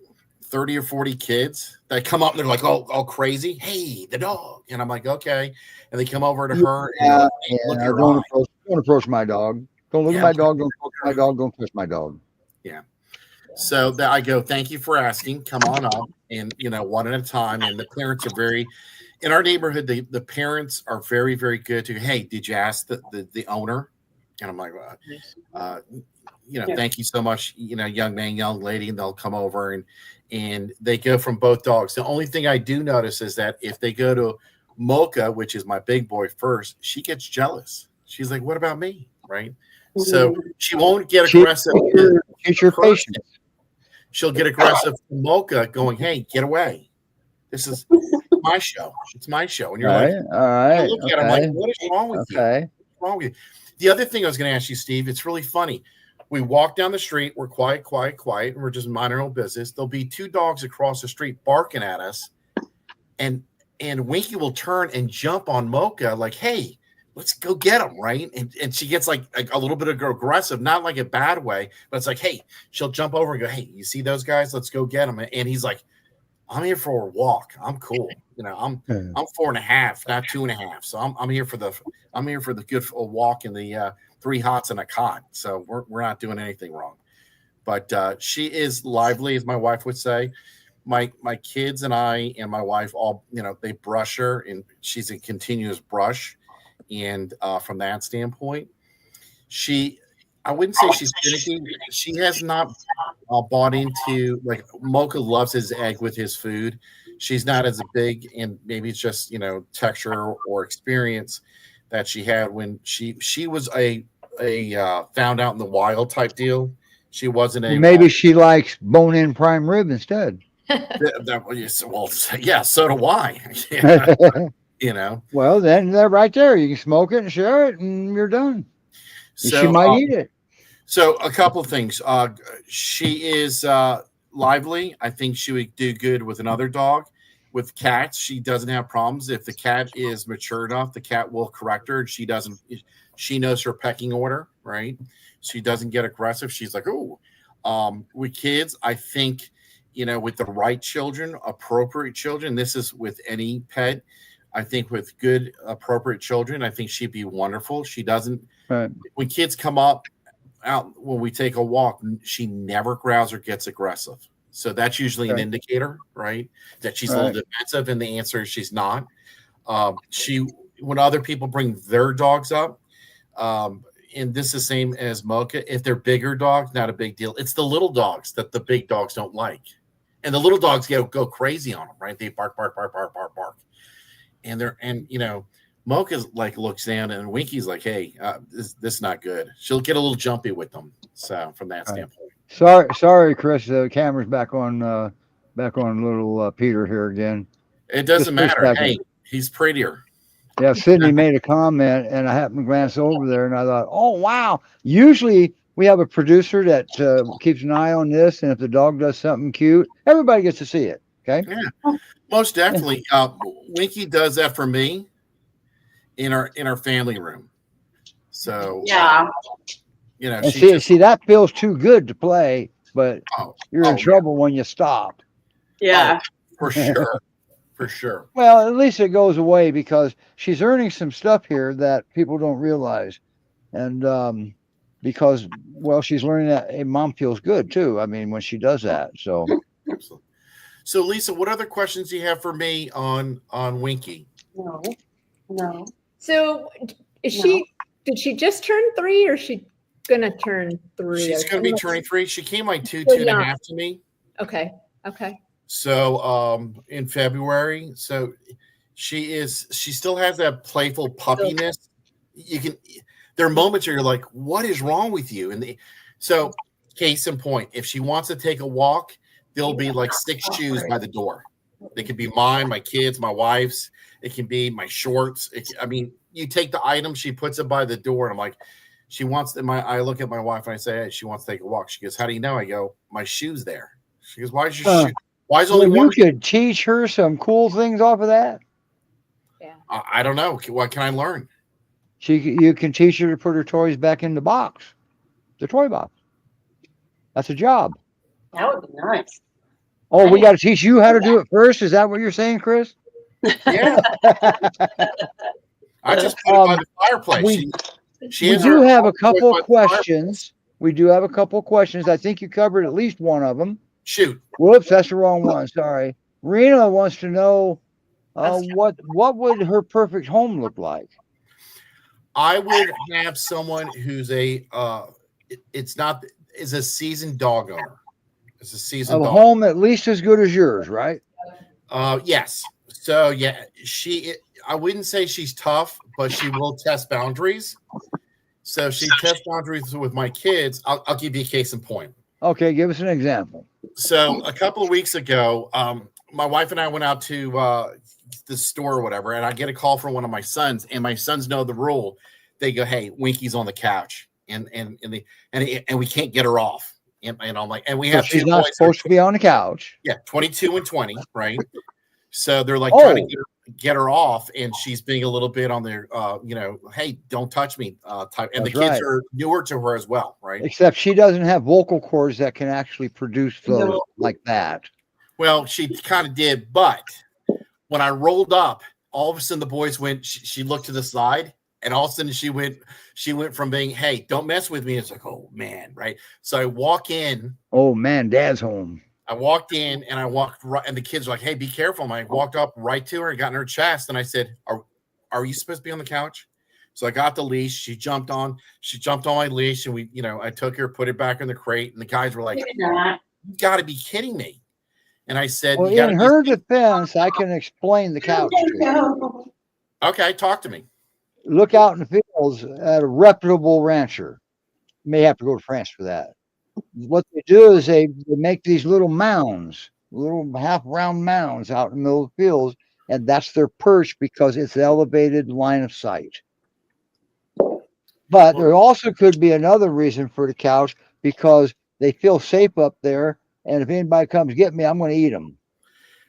30 or 40 kids that come up and they're like, all crazy. Hey, the dog. And I'm like, okay. And they come over to her and look at her eye. Don't approach my dog. Don't look at my dog. Don't approach my dog. Don't touch my dog. Yeah. So I go, thank you for asking. Come on up. And, one at a time. And the parents are in our neighborhood, the parents are very, very good to, hey, did you ask the owner? And I'm like, thank you so much, young man, young lady. And they'll come over and they go from both dogs. The only thing I do notice is that if they go to Mocha, which is my big boy first, she gets jealous. She's like, what about me? Right. So she won't get aggressive. Teach your patience. She'll get aggressive to Mocha going, hey, get away. This is my show. It's my show. And you're All like, right, all right, I look at him like, okay, what is wrong with you? okay. What's wrong with you? The other thing I was going to ask you, Steve, it's really funny. We walk down the street, we're quiet, and we're just minding our own business. There'll be two dogs across the street barking at us, and Winkie will turn and jump on Mocha like, hey, let's go get him, right? And she gets like a little bit aggressive, not like a bad way, but it's like, hey, she'll jump over and go, hey, you see those guys? Let's go get them. And he's like, I'm here for a walk. I'm cool. I'm 4.5, not 2.5. So I'm here for the good walk in the 3 hots and a cot. So we're not doing anything wrong. But she is lively, as my wife would say. My kids and I and my wife all, they brush her, and she's a continuous brush. And from that standpoint, I wouldn't say she's finicky. She has not bought into, like, Mocha loves his egg with his food. She's not as big, and maybe it's just, texture or experience that she had when she was a found out in the wild type deal. She wasn't a. Maybe she likes bone-in prime rib instead. Well, yeah, so do I. Well, then they're right there. You can smoke it and share it, and you're done. So, she might eat it. So a couple of things. She is lively. I think she would do good with another dog. With cats, she doesn't have problems. If the cat is mature enough, the cat will correct her. She knows her pecking order, right? She doesn't get aggressive. She's like, oh. With kids, I think, with the right children, appropriate children, this is with any pet. I think with good, appropriate children, I think she'd be wonderful. She doesn't, right. When kids come out when we take a walk, she never growls or gets aggressive. So that's usually an indicator, right? That she's a little defensive, and the answer is she's not. When other people bring their dogs up, and this is the same as Mocha, if they're bigger dogs, not a big deal. It's the little dogs that the big dogs don't like. And the little dogs go crazy on them, right? They bark. And Mocha looks down, and Winkie's like, hey, this is not good. She'll get a little jumpy with them. So from that standpoint. Sorry, Chris. The camera's back on little Peter here again. It doesn't matter. Hey, he's prettier. Yeah, Sydney made a comment, and I happened to glance over there, and I thought, oh, wow. Usually we have a producer that keeps an eye on this, and if the dog does something cute, everybody gets to see it. Okay? Yeah, most definitely. Winkie does that for me in our family room. So yeah, see that feels too good to play, but you're in trouble when you stop. Yeah, for sure. For sure. Well, at least it goes away because she's earning some stuff here that people don't realize. And because, well, she's learning that mom feels good too. I mean, when she does that. So absolutely. So Lisa, what other questions do you have for me on Winkie? No. So did she just turn 3 or is she gonna turn 3? She's gonna be turning 3. She came like 2.5 to me. Okay. So in February, so she still has that playful puppiness. There are moments where you're like, what is wrong with you? And so case in point, if she wants to take a walk, there'll be like 6 shoes by the door. They could be mine, my kids, my wife's. It can be my shorts. You take the item, she puts it by the door, and I'm like, she wants I look at my wife and I say, hey, she wants to take a walk. She goes, how do you know? I go, my shoe's there. She goes, why is your shoe? Why is only one? You could teach her some cool things off of that. Yeah. I don't know. What can I learn? You can teach her to put her toys back in the box, the toy box. That's a job. That would be nice. Oh, we got to teach you how to do it first. Is that what you're saying, Chris? Yeah. I just put it by the fireplace. We do have a couple of questions. We do have a couple of questions. I think you covered at least one of them. Shoot. Whoops, that's the wrong one. Sorry. Rena wants to know what would her perfect home look like? I would have someone who's is a seasoned dog owner. It's a seasoned dog. Home at least as good as yours, right? Yes. So yeah, I wouldn't say she's tough, but she will test boundaries. So she tests boundaries with my kids. I'll give you a case in point. Okay, give us an example. So a couple of weeks ago, my wife and I went out to the store or whatever, and I get a call from one of my sons, and my sons know the rule. They go, "Hey, Winkie's on the couch, and we can't get her off." And I'm like, and we have she's two not boys. supposed to be on the couch. Yeah, 22 and 20, right? So they're like Oh. trying to get her off, and she's being a little bit on their, hey, don't touch me type. And That's the kids right. are newer to her as well, right? Except she doesn't have vocal cords that can actually produce those like that. Well, she kind of did, but when I rolled up, all of a sudden the boys went. She looked to the side, and all of a sudden she went from being, "Hey, don't mess with me." It's like, "Oh man," right? So I walk in. Oh man, Dad's home. I walked in and I walked right, and the kids were like, "Hey, be careful." And I walked up right to her and got in her chest, and I said, "Are you supposed to be on the couch?" So I got the leash. She jumped on my leash, and we, I took her, put it back in the crate, and the guys were like, "You got to be kidding me!" And I said, Well, in her defense, I can explain the couch to you. Okay, talk to me. Look out in the fields at a reputable rancher. You may have to go to France for that. What they do is they make these little mounds, little half-round mounds out in the middle of the fields, and that's their perch because it's elevated line of sight. But there also could be another reason for the couch because they feel safe up there, and if anybody comes get me, I'm going to eat them.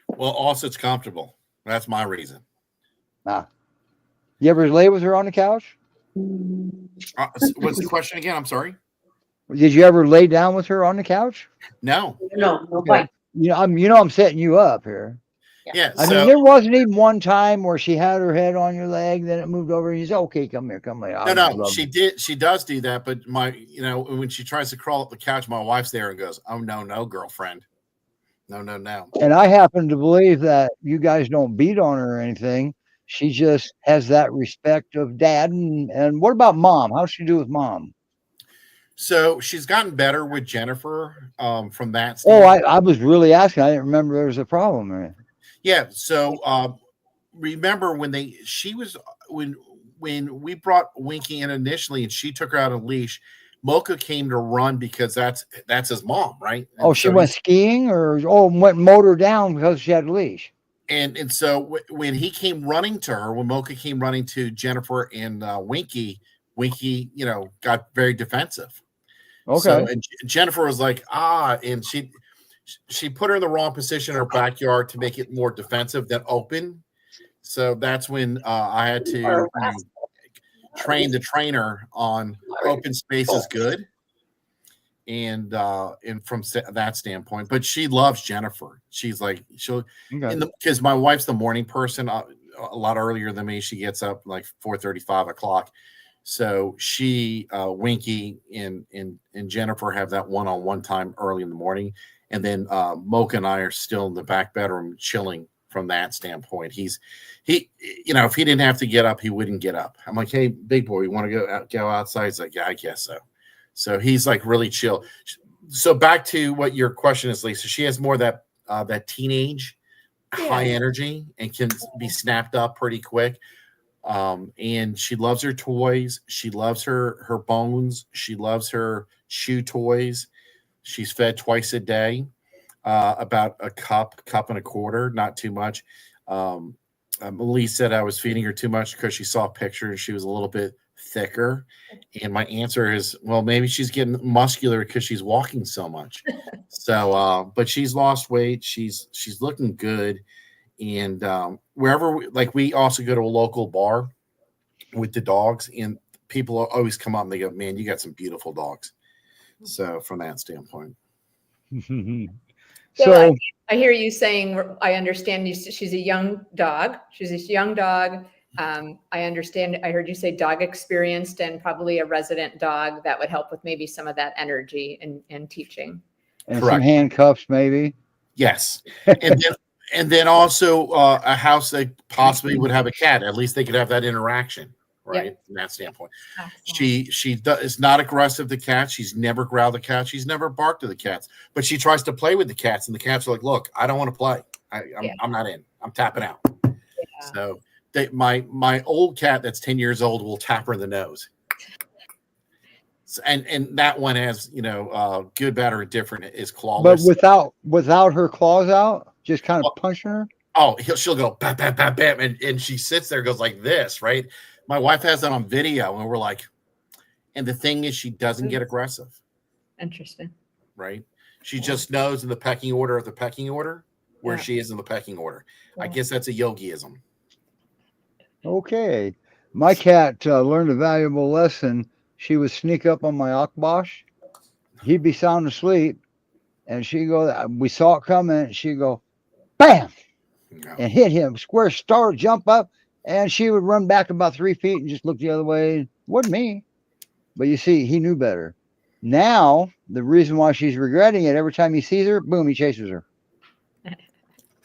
Well, also it's comfortable. That's my reason. You ever lay with her on the couch? What's the question again? I'm sorry. Did you ever lay down with her on the couch? No. Okay. I'm setting you up here. Yeah. I mean, there wasn't even one time where she had her head on your leg, then it moved over, and you said, "Okay, come here." No, she did. She does do that, but when she tries to crawl up the couch, my wife's there and goes, "Oh no, girlfriend, no." And I happen to believe that you guys don't beat on her or anything. She just has that respect of Dad. And what about Mom? How's she do with Mom? So she's gotten better with Jennifer from that standpoint. I was really asking. I didn't remember there was a problem there. Yeah. So remember when we brought Winkie in initially and she took her out of leash, Mocha came to run because that's his mom, right? And she went skiing or went motor down because she had a leash. And so when he came running to her, when Mocha came running to Jennifer and Winkie, got very defensive. Okay. So, and Jennifer was like, and she put her in the wrong position in her backyard to make it more defensive than open. So that's when I had to train the trainer on open space is good. And from that standpoint, but she loves Jennifer. She's like, because my wife's the morning person a lot earlier than me. She gets up like 4:30, 5 o'clock. So she, Winkie and Jennifer have that one-on-one time early in the morning. And then Mocha and I are still in the back bedroom chilling from that standpoint. If he didn't have to get up, he wouldn't get up. I'm like, "Hey, big boy, you want to go outside?" He's like, "Yeah, I guess so." So he's like really chill. So back to what your question is, Lisa. She has more that teenage high energy and can be snapped up pretty quick. And she loves her toys. She loves her bones. She loves her chew toys. She's fed twice a day, about a cup and a quarter, not too much. Elise said I was feeding her too much because she saw pictures. She was a little bit thicker. And my answer is, well, maybe she's getting muscular because she's walking so much. So, but she's lost weight. She's looking good. And wherever we also go to a local bar with the dogs, and people always come up and they go, "Man, you got some beautiful dogs." So from that standpoint. So I hear you saying, I understand she's a young dog. She's this young dog. I understand. I heard you say dog experienced and probably a resident dog that would help with maybe some of that energy and teaching. And correct. Some handcuffs, maybe. Yes. And then also a house that possibly would have a cat. At least they could have that interaction, right? Yep. From that standpoint. Awesome. She is not aggressive to cats. She's never growled at cats. She's never barked at the cats. But she tries to play with the cats, and the cats are like, "Look, I don't want to play. I'm not in. I'm tapping out." Yeah. So my old cat that's 10 years old will tap her in the nose. And that one has, good, bad, or different is clawless. But without her claws out, just kind of punching her? Oh, she'll go bam, bam, bam, bam, and she sits there, goes like this, right? My wife has that on video, and we're like, and the thing is, she doesn't get aggressive. Interesting. Right? She just knows in the pecking order of the pecking order where Yeah. she is in the pecking order. I Yeah. guess that's a yogiism. Okay. My cat learned a valuable lesson. She would sneak up on my Akbash. He'd be sound asleep, and she'd go, we saw it coming, and she'd go, bam, No. and hit him square, start, jump up, and she would run back about 3 feet and just look the other way. Wasn't me. But you see, he knew better. Now, the reason why she's regretting it, every time he sees her, boom, he chases her.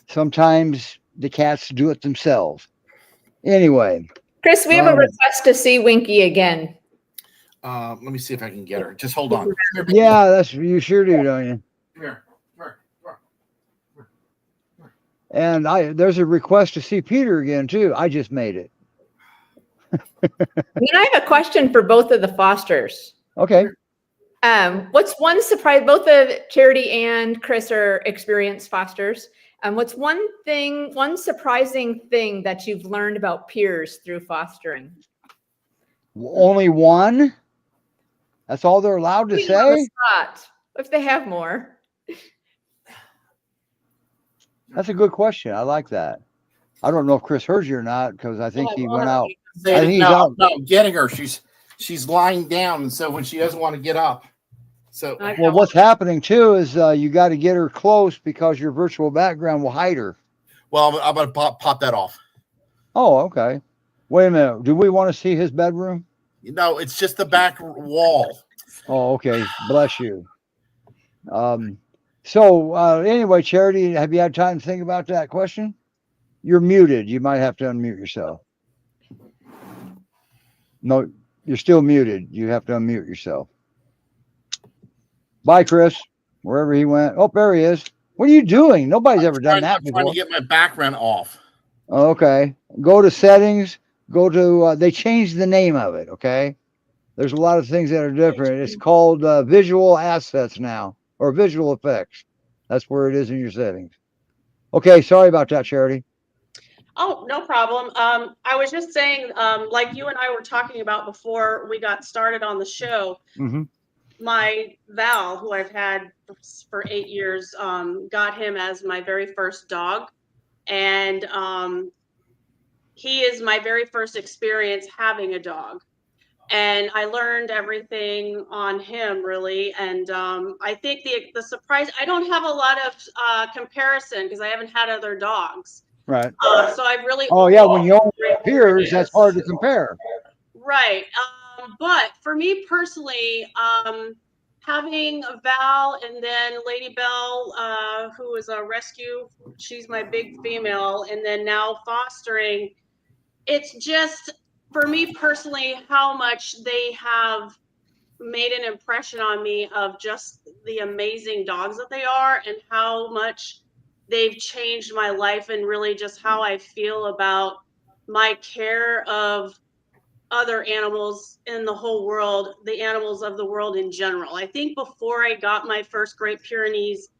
Sometimes the cats do it themselves. Anyway. Chris, we have a request to see Winkie again. Let me see if I can get her. Just hold on. Yeah, that's you sure do, don't you? Come here. And there's a request to see Peter again too. I just made it. I have a question for both of the Fosters. Okay. What's one surprise? Both of Charity and Chris are experienced fosters. What's one surprising thing that you've learned about peers through fostering? Only one? That's all they're allowed to say? If they have more. That's a good question. I like that. I don't know if Chris heard you or not, because I think he went out. I think he's out. No, getting her. She's lying down, and so when she doesn't want to get up. So well, what's happening too is you got to get her close because your virtual background will hide her. Well, I'm going to pop that off. Oh, okay. Wait a minute. Do we want to see his bedroom? No, it's just the back wall. Oh, okay. Bless you. So anyway, Charity, have you had time to think about that question? You're muted. You might have to unmute yourself. No, you're still muted. You have to unmute yourself. Bye, Chris. Wherever he went. Oh, there he is. What are you doing? Nobody's ever done that before. I'm trying to get my background off. Okay. Go to settings. Go to, they changed the name of it, okay? There's a lot of things that are different. It's called visual assets now, or visual effects. That's where it is in your settings. Okay, sorry about that, Charity. Oh, no problem. I was just saying, like you and I were talking about before we got started on the show, my Val, who I've had for 8 years, got him as my very first dog. And he is my very first experience having a dog. And I learned everything on him, really. And I think the surprise, I don't have a lot of comparison because I haven't had other dogs. Right. So I've really. Oh, yeah. When you own peers, that's hard to compare. Right. But for me personally, having Val and then Lady Belle, who is a rescue, she's my big female, and then now fostering, it's just, for me personally, how much they have made an impression on me of just the amazing dogs that they are and how much they've changed my life and really just how I feel about my care of other animals in the whole world, the animals of the world in general. I think before I got my first Great Pyrenees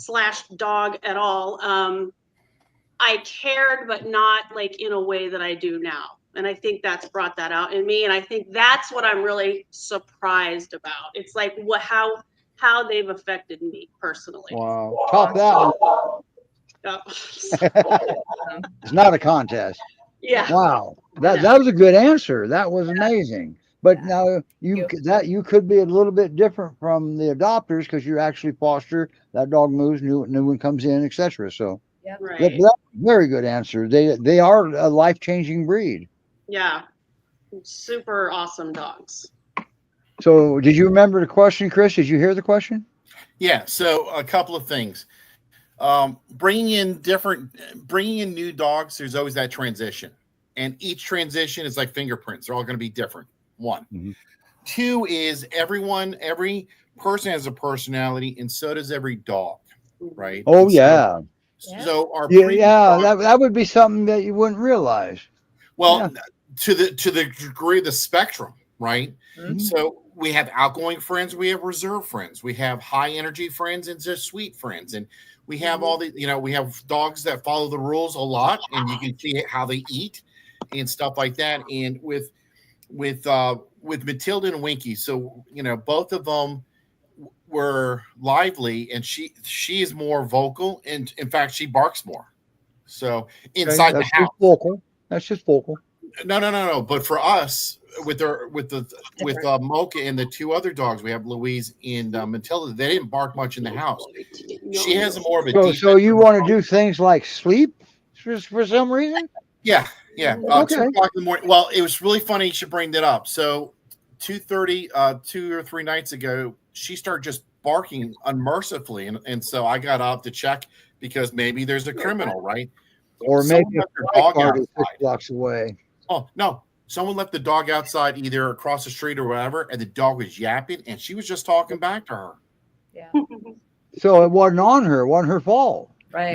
/ dog at all, I cared, but not like in a way that I do now. And I think that's brought that out in me. And I think that's what I'm really surprised about. It's like how they've affected me personally. Wow. Top that one. It's not a contest. Yeah. Wow. That was a good answer. That was amazing. But now you could be a little bit different from the adopters because you actually foster. That dog moves, new one comes in, etc. So Right. that's a very good answer. They are a life-changing breed. Yeah. Super awesome dogs. So did you remember the question, Chris? Did you hear the question? Yeah. So a couple of things. Bringing in new dogs, there's always that transition, and each transition is like fingerprints. They're all going to be different. One. Two is every person has a personality, and so does every dog, right? Oh, and yeah. So our that would be something that you wouldn't realize. Well, to the degree of the spectrum, right? So we have outgoing friends, we have reserve friends, we have high energy friends, and just sweet friends, and we have all the, we have dogs that follow the rules a lot, and you can see how they eat and stuff like that. And with Matilda and Winkie, so both of them were lively, and she is more vocal, and in fact she barks more. So inside the house, vocal. That's just vocal. No. But for us, with Mocha and the two other dogs, we have Louise and Matilda. They didn't bark much in the house. She has more of a. So you want to do things like sleep for some reason? Yeah. Okay. 2 o'clock in the morning. Well, it was really funny you should bring that up. So 2:30, 2 or 3 nights ago, she started just barking unmercifully, and so I got up to check because maybe there's a criminal, right? Or Someone maybe left their dog party outside. 6 blocks away. Oh no! Someone left the dog outside, either across the street or whatever, and the dog was yapping, and she was just talking back to her. Yeah. So it wasn't on her. It wasn't her fault. Right.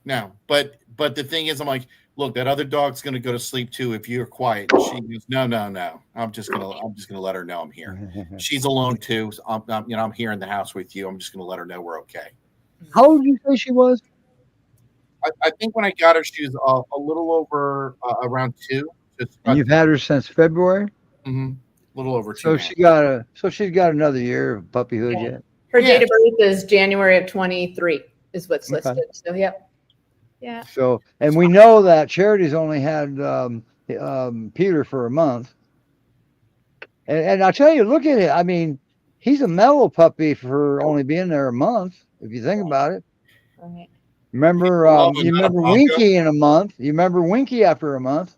No. But the thing is, I'm like, look, that other dog's going to go to sleep too if you're quiet. And she goes, no. I'm just gonna let her know I'm here. She's alone too. So I'm here in the house with you. I'm just gonna let her know we're okay. How old did you say she was? I think when I got her, she was a little over around 2. And you've had her since February. A little over 2. So she's got another year of puppyhood yet. Her date of birth is January of 23 is what's listed. So yeah. So, and we know that Charity's only had Peter for a month. And I'll tell you, look at it. I mean, he's a mellow puppy for only being there a month, if you think about it. Right. Remember, you remember Winkie in a month. You remember Winkie after a month.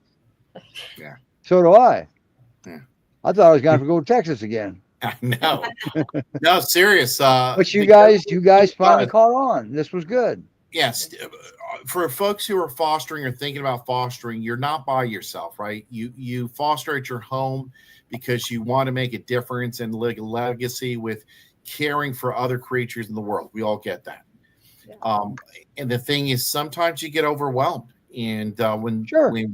Yeah. So do I. Yeah. I thought I was going to go to Texas again. I know. No, serious. But you guys finally caught on. This was good. Yes. For folks who are fostering or thinking about fostering, you're not by yourself, right? You foster at your home because you want to make a difference and leave a legacy with caring for other creatures in the world. We all get that. Yeah. And the thing is, sometimes you get overwhelmed. And when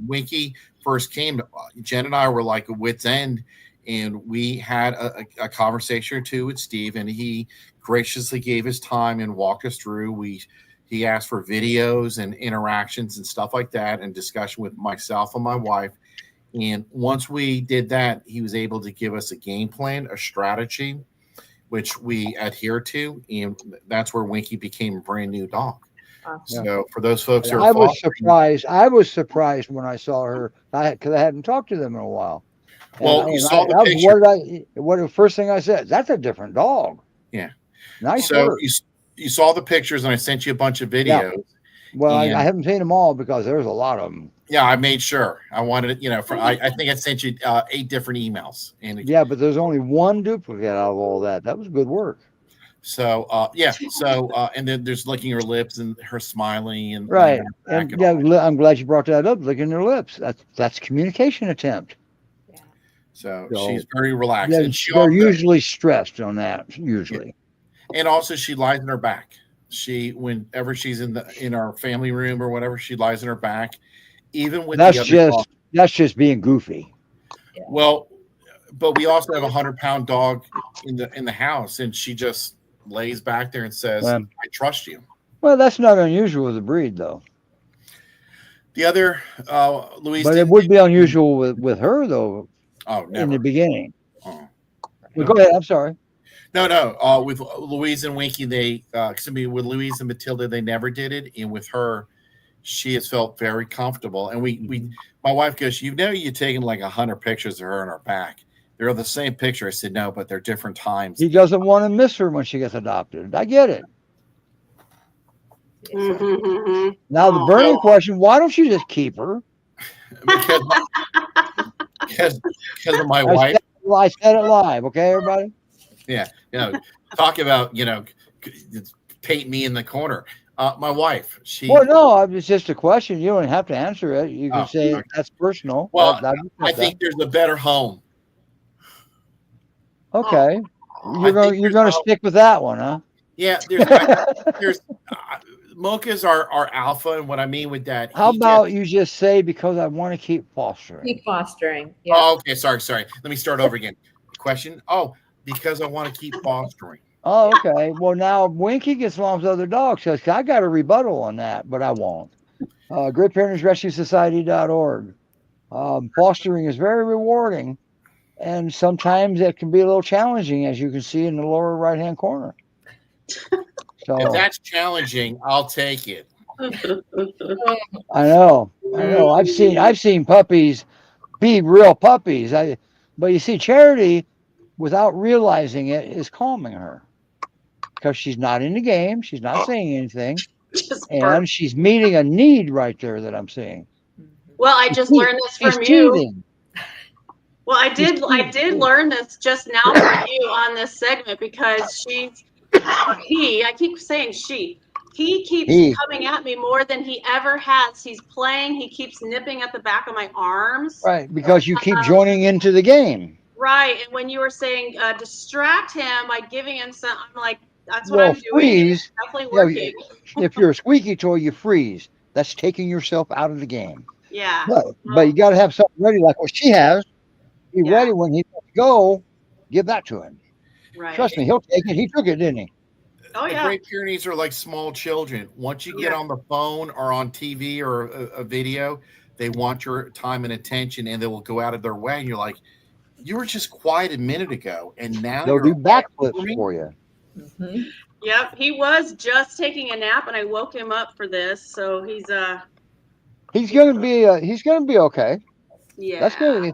Winkie first came, Jen and I were like a wit's end, and we had a conversation or two with Steve, and he graciously gave his time and walked us through. He asked for videos and interactions and stuff like that, and discussion with myself and my wife. And once we did that, he was able to give us a game plan, a strategy, which we adhere to, and that's where Winkie became a brand new dog. So for those folks who are I was surprised when I saw her, because I hadn't talked to them in a while. Well, you saw the picture. What the first thing I said, that's a different dog. Yeah. Nice. So you saw the pictures, and I sent you a bunch of videos. Yeah. Well, I haven't seen them all because there's a lot of them. Yeah, I made sure. I wanted it, I think I sent you 8 different emails. And yeah, but there's only one duplicate out of all that. That was good work. So and then there's licking her lips and her smiling and right. And I'm glad you brought that up. Licking her lips. That's communication attempt. Yeah. So she's very relaxed. Yeah, and they're usually stressed on that. Usually. Yeah. And also, she lies on her back. Whenever she's in our family room or whatever, she lies on her back. Even with that's just being goofy. Yeah. Well, but we also have a 100-pound dog in the house, and she just lays back there and says, "I trust you." Well, that's not unusual with the breed, though. The other Louise, but it would be unusual with her, though. Oh, never. In the beginning. Oh. Well, go ahead. I'm sorry. No. With Louise and Winkie, with Louise and Matilda, they never did it, and with her, she has felt very comfortable. And my wife goes, you've taken like 100 pictures of her on her back. They're the same picture. I said, no, but they're different times. He doesn't want to miss her when she gets adopted. I get it. Mm-hmm. Now the burning question: why don't you just keep her? because of my wife. I said it live. Okay, everybody. Yeah, talk about paint me in the corner. My wife, Well, no, it's just a question. You don't have to answer it. You can say that's personal. Well, I think there's a better home. Okay, you're going to stick with that one, huh? Yeah, there's Mocha's our alpha, and what I mean with that. How about you just say because I want to keep fostering? Keep fostering. Yeah. Oh, okay. Sorry. Let me start over again. question. Oh, because I want to keep fostering. Oh, okay. Well, now Winkie gets along with other dogs. So I got a rebuttal on that, but I won't. GreatPyreneesRescueSociety.org. Fostering is very rewarding, and sometimes it can be a little challenging, as you can see in the lower right-hand corner. So If that's challenging, I'll take it. I know. I've seen puppies be real puppies. But you see, Charity, without realizing it, is calming her because she's not in the game. She's not saying anything, and she's meeting a need right there that I'm seeing. Well, I just learned this from He's you. teething. Well, I did learn this just now from you on this segment because I keep saying she. He keeps coming at me more than he ever has. He's playing. He keeps nipping at the back of my arms. Right, because you keep joining into the game. Right, and when you were saying distract him by giving him some, I'm like, that's what I'm doing. Freeze. It's definitely working. If you're a squeaky toy, you freeze. That's taking yourself out of the game. Yeah. But you got to have something ready, like what she has. Be ready when he go. Give that to him. Right. Trust me, he'll take it. He took it, didn't he? Oh yeah. The Great Pyrenees are like small children. Once you get on the phone or on TV or a video, they want your time and attention, and they will go out of their way. And you're like, you were just quiet a minute ago, and now they'll do backflips for you. Mm-hmm. Yep, he was just taking a nap, and I woke him up for this. So he's gonna be okay. Yeah. That's good.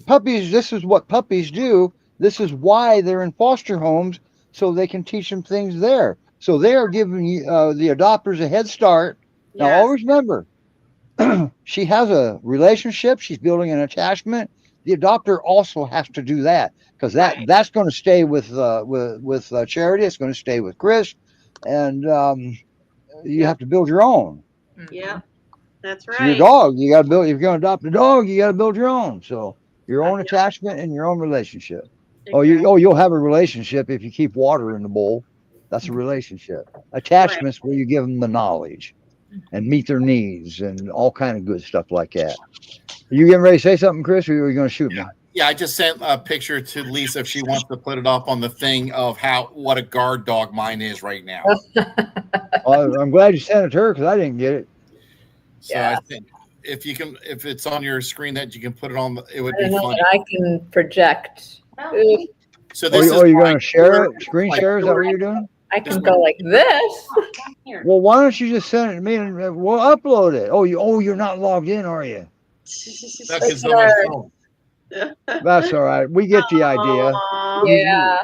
Puppies. This is what puppies do. This is why they're in foster homes, so they can teach them things there. So they are giving the adopters a head start. Now, always remember, she has a relationship. She's building an attachment. The adopter also has to do that because that's going to stay with Charity. It's going to stay with Chris, and you have to build your own. Yeah, that's right. So your dog, you got to build. If you're going to adopt a dog, you got to build your own. So your own attachment and your own relationship. Exactly. You'll have a relationship if you keep water in the bowl. That's a relationship. Attachments where you give them the knowledge and meet their needs and all kind of good stuff like that. Are you getting ready to say something, Chris, or are you going to shoot me? Yeah, I just sent a picture to Lisa if she wants to put it up on the thing of what a guard dog mine is right now. Well, I'm glad you sent it to her because I didn't get it. So I think if it's on your screen that you can put it on, it would be fun. I can project. So this you're going to share it? Screen share? Is that what you're doing? I can go like this. Well, why don't you just send it to me and we'll upload it? You're not logged in, are you? That's on my phone. That's all right. We get the idea. Yeah.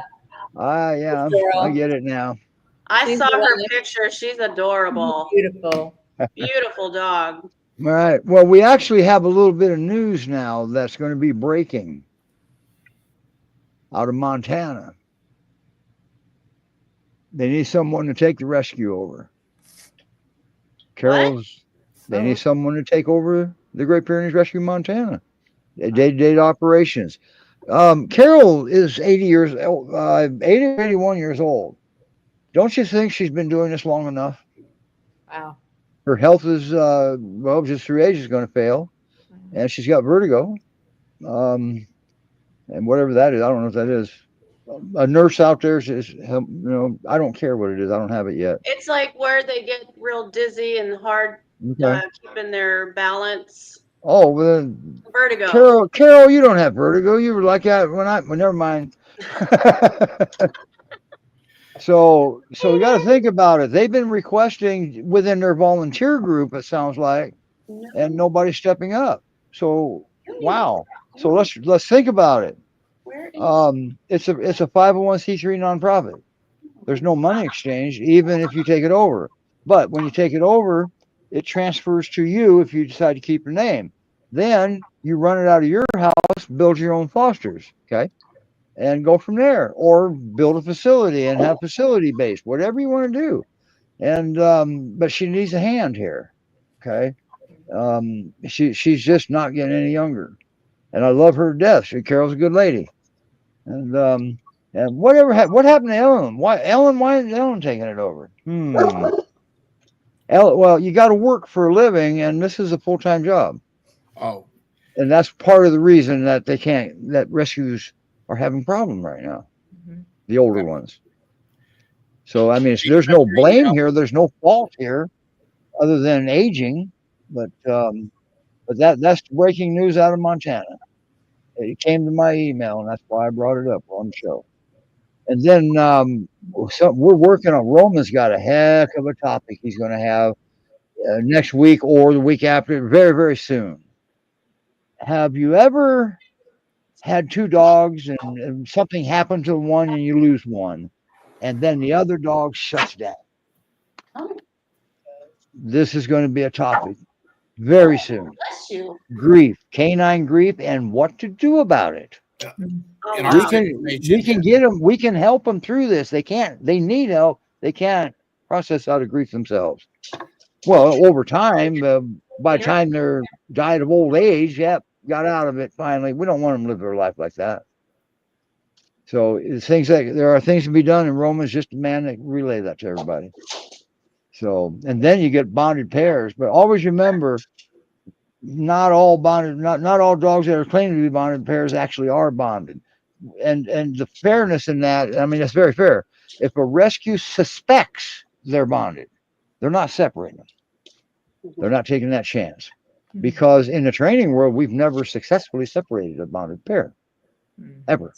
I get it now. I saw her picture. She's adorable. Beautiful. Beautiful dog. All right. Well, we actually have a little bit of news now that's going to be breaking out of Montana. They need someone to take the rescue over. They need someone to take over the Great Pyrenees Rescue Montana. Day-to-day operations. Carol is 80 or 81 years old. Don't you think she's been doing this long enough? Wow. Her health is, just through age is going to fail. And she's got vertigo. And whatever that is, I don't know if that is. A nurse out there says, I don't care what it is. I don't have it yet. It's like where they get real dizzy and hard keeping their balance. Oh, well, vertigo. Carol, you don't have vertigo. You were like that never mind. So we got to think about it. They've been requesting within their volunteer group, it sounds like, and nobody's stepping up. So, wow. So let's think about it. It's a 501c3 nonprofit. There's no money exchange, even if you take it over. But when you take it over, it transfers to you if you decide to keep your name. Then you run it out of your house, build your own fosters, okay? And go from there. Or build a facility and have facility based, whatever you want to do. And but she needs a hand here, okay? She's just not getting any younger. And I love her to death. Carol's a good lady. And what happened to Ellen? Why isn't Ellen taking it over? Well, you got to work for a living, and this is a full-time job. Oh, and that's part of the reason that that rescues are having problems right now. Mhm. The older ones. So I mean, there's no blame here. There's no fault here, other than aging. But that's breaking news out of Montana. It came to my email, and that's why I brought it up on the show. And then we're working on. Roman's got a heck of a topic he's going to have next week or the week after, very, very soon. Have you ever had two dogs and something happened to one and you lose one, and then the other dog shuts down? This is going to be a topic very soon. Bless you. Grief, canine grief, and what to do about it. In Oh, our We wow. situation, can get them. We can help them through this. They need help. They can't process out of grief themselves. Well, over time, by the time they're died of old age, got out of it finally. We don't want them to live their life like that. So it's things like there are things to be done, and Roman's just a man that relay that to everybody. So, and then you get bonded pairs, but always remember, not all bonded, not all dogs that are claiming to be bonded pairs actually are bonded. And the fairness in that, I mean, that's very fair. If a rescue suspects they're bonded, they're not separating them. They're not taking that chance, because in the training world, we've never successfully separated a bonded pair, ever.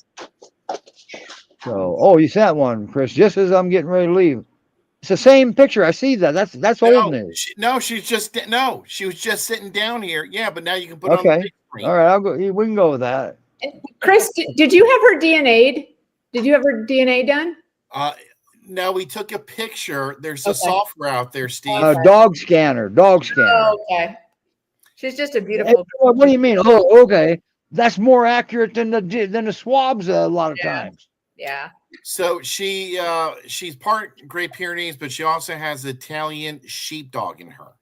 So, you sent one, Chris, just as I'm getting ready to leave. It's the same picture. I see that. That's old news. she was just sitting down here. Yeah, but now you can put it on the Okay. big screen. All right. I'll go. We can go with that. Chris, did you have her DNA'd? Did you have her DNA done? No, we took a picture. There's a software out there, Steve. Dog scanner. Oh, okay. She's just a beautiful. What do you mean? Oh, okay. That's more accurate than the swabs a lot of times. Yeah. So she's part Great Pyrenees, but she also has Italian sheepdog in her.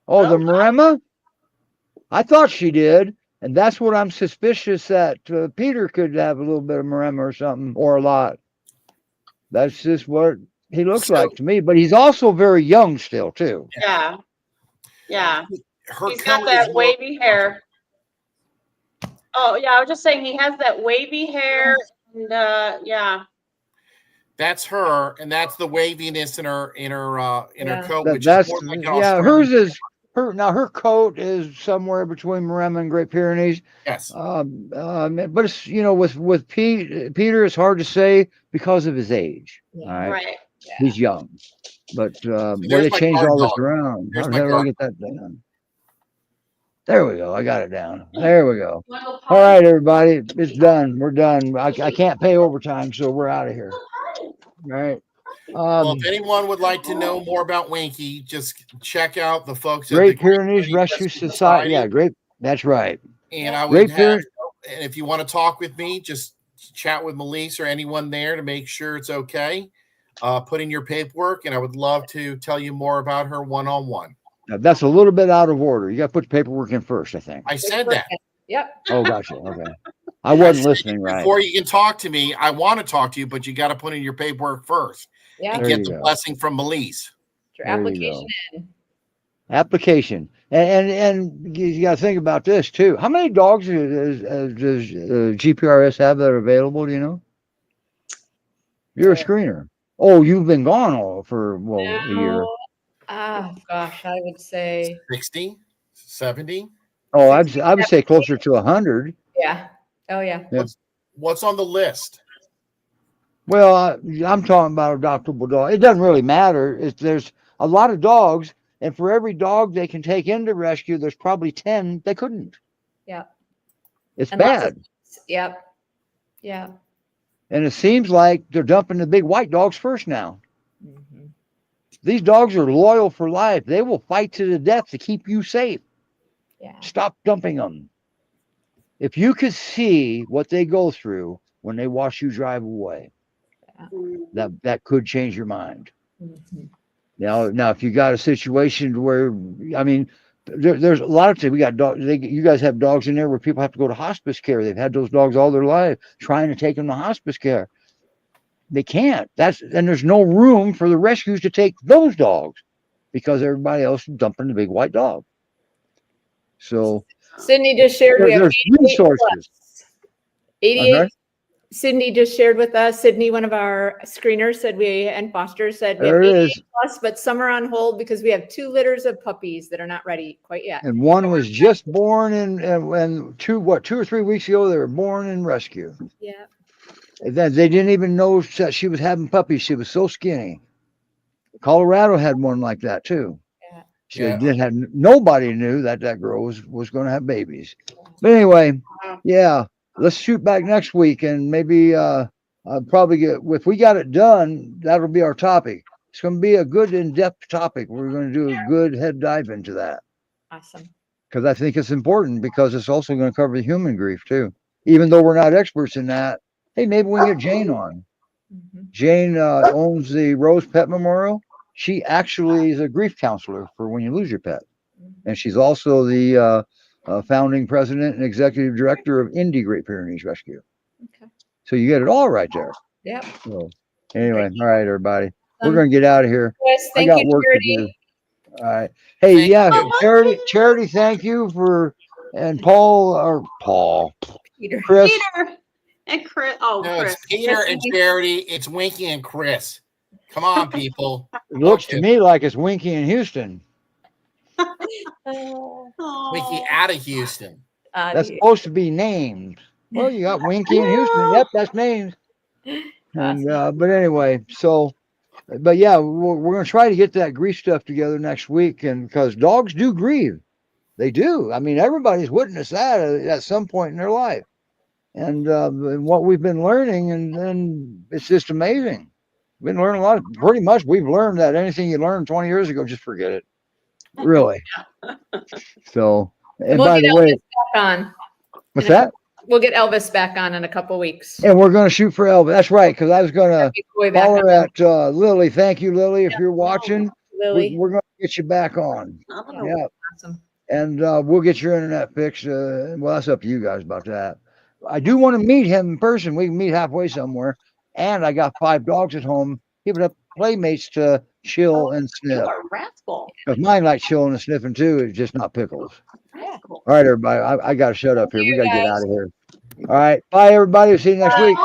Oh, the Maremma? I thought she did, and that's what I'm suspicious that Peter could have a little bit of Maremma or something, or a lot. That's just what he looks like to me. But he's also very young still, too. Yeah. Yeah. Her He's got coat that is wavy hair. Oh, yeah. I was just saying he has that wavy hair. And yeah. That's her, and that's the waviness in her coat. Which That's is more like an hers Australian. is her. Now her coat is somewhere between Maremma and Great Pyrenees. Yes. But it's with Peter, it's hard to say because of his age. Yeah. All right. Right. Yeah. He's young, but there's they my changed guard all this dog. around. There's How the my hell did I guard. get that done? There we go. I got it down. There we go. All right, everybody, it's done. We're done. I can't pay overtime, so we're out of here. All right. Well, if anyone would like to know more about Winkie, just check out the folks Great at the Pyrenees Rescue Society. Yeah, great. That's right. And I Great would and if you want to talk with me, just chat with Melise or anyone there to make sure it's okay. Put in your paperwork, and I would love to tell you more about her one-on-one. Now, that's a little bit out of order. You got to put the paperwork in first, I think. I said that. Yep. Oh, gotcha. Okay. I wasn't listening right. Before you can talk to me, I want to talk to you, but you got to put in your paperwork first. Yeah. And There get you the go. blessing from Melise. Your There you application go. in. Application. And you got to think about this, too. How many dogs does GPRS have that are available, do you know? You're a screener. Oh, you've been gone for, a year. Oh, gosh, I would say. 60, 70. Oh, I would say closer to 100. Yeah. Oh, yeah. What's on the list? Well, I'm talking about adoptable dog. It doesn't really matter. There's a lot of dogs, and for every dog they can take into rescue, there's probably 10 they couldn't. Yeah. It's And lots bad. Yep. Yeah. And it seems like they're dumping the big white dogs first now. Mm-hmm. These dogs are loyal for life. They will fight to the death to keep you safe. Yeah. Stop dumping them. If you could see what they go through when they watch you drive away, that could change your mind. Mm-hmm. Now, if you got a situation where, I mean, there's a lot of things. We got dogs. You guys have dogs in there where people have to go to hospice care. They've had those dogs all their life, trying to take them to hospice care. They can't. And there's no room for the rescues to take those dogs because everybody else is dumping the big white dog. So Sydney just shared we have there's 88 resources. plus. 88 Sydney just shared with us. Sydney, one of our screeners, said and Foster said we have There it 88 is. plus, but some are on hold because we have 2 litters of puppies that are not ready quite yet. And one was just born and 2 or 3 weeks ago, they were born in rescue. Yeah. And then they didn't even know that she was having puppies. She was so skinny. Colorado had one like that too. Yeah. She Yeah. didn't have, nobody knew that girl was going to have babies. But anyway, yeah, let's shoot back next week and maybe I'll probably if we got it done, that'll be our topic. It's going to be a good in-depth topic. We're going to do a good head dive into that Awesome. because I think it's important because it's also going to cover the human grief too. Even though we're not experts in that, hey, maybe we can get Jane on. Mhm. Jane owns the Rose Pet Memorial. She actually is a grief counselor for when you lose your pet. And she's also the founding president and executive director of Indie Great Pyrenees Rescue. Okay. So you get it all right there. Yep. So anyway, all right, everybody. We're Um, going to get out of here. Yes, I thank got you, work Charity. to do. All right. Hey, Thank yeah, you. Charity, thank you and Paul, Peter. Chris. Peter and Chris. Oh, No, Chris. it's Peter and Charity. It's Winkie and Chris. Come on, people. It looks to me like it's Winkie in Houston. Winkie out of Houston. That's supposed to be named. Well, you got Winkie in Houston. Yep, that's named. And but anyway, but yeah, we're gonna try to get that grief stuff together next week, and because dogs do grieve, they do. I mean, everybody's witnessed that at some point in their life, and what we've been learning, and it's just amazing. We've been learning a lot. Pretty much, we've learned that anything you learned 20 years ago, just forget it. Really. So, and We'll by get the way, Elvis back on. what's that? We'll get Elvis back on in a couple weeks. And we're gonna shoot for Elvis. That's right, because I was gonna Way back holler on. at Lily. Thank you, Lily, if you're watching. Lily. We're going to get you back on. Yeah. Awesome. And we'll get your internet fixed. Well, that's up to you guys about that. I do want to meet him in person. We can meet halfway somewhere. And I got 5 dogs at home. Give it up playmates to chill and sniff. You are a rascal. Because mine like chilling and sniffing too. It's just not pickles. Rascal. All right, everybody. I got to shut up here. We got to get out of here. All right. Bye, everybody. See you next week.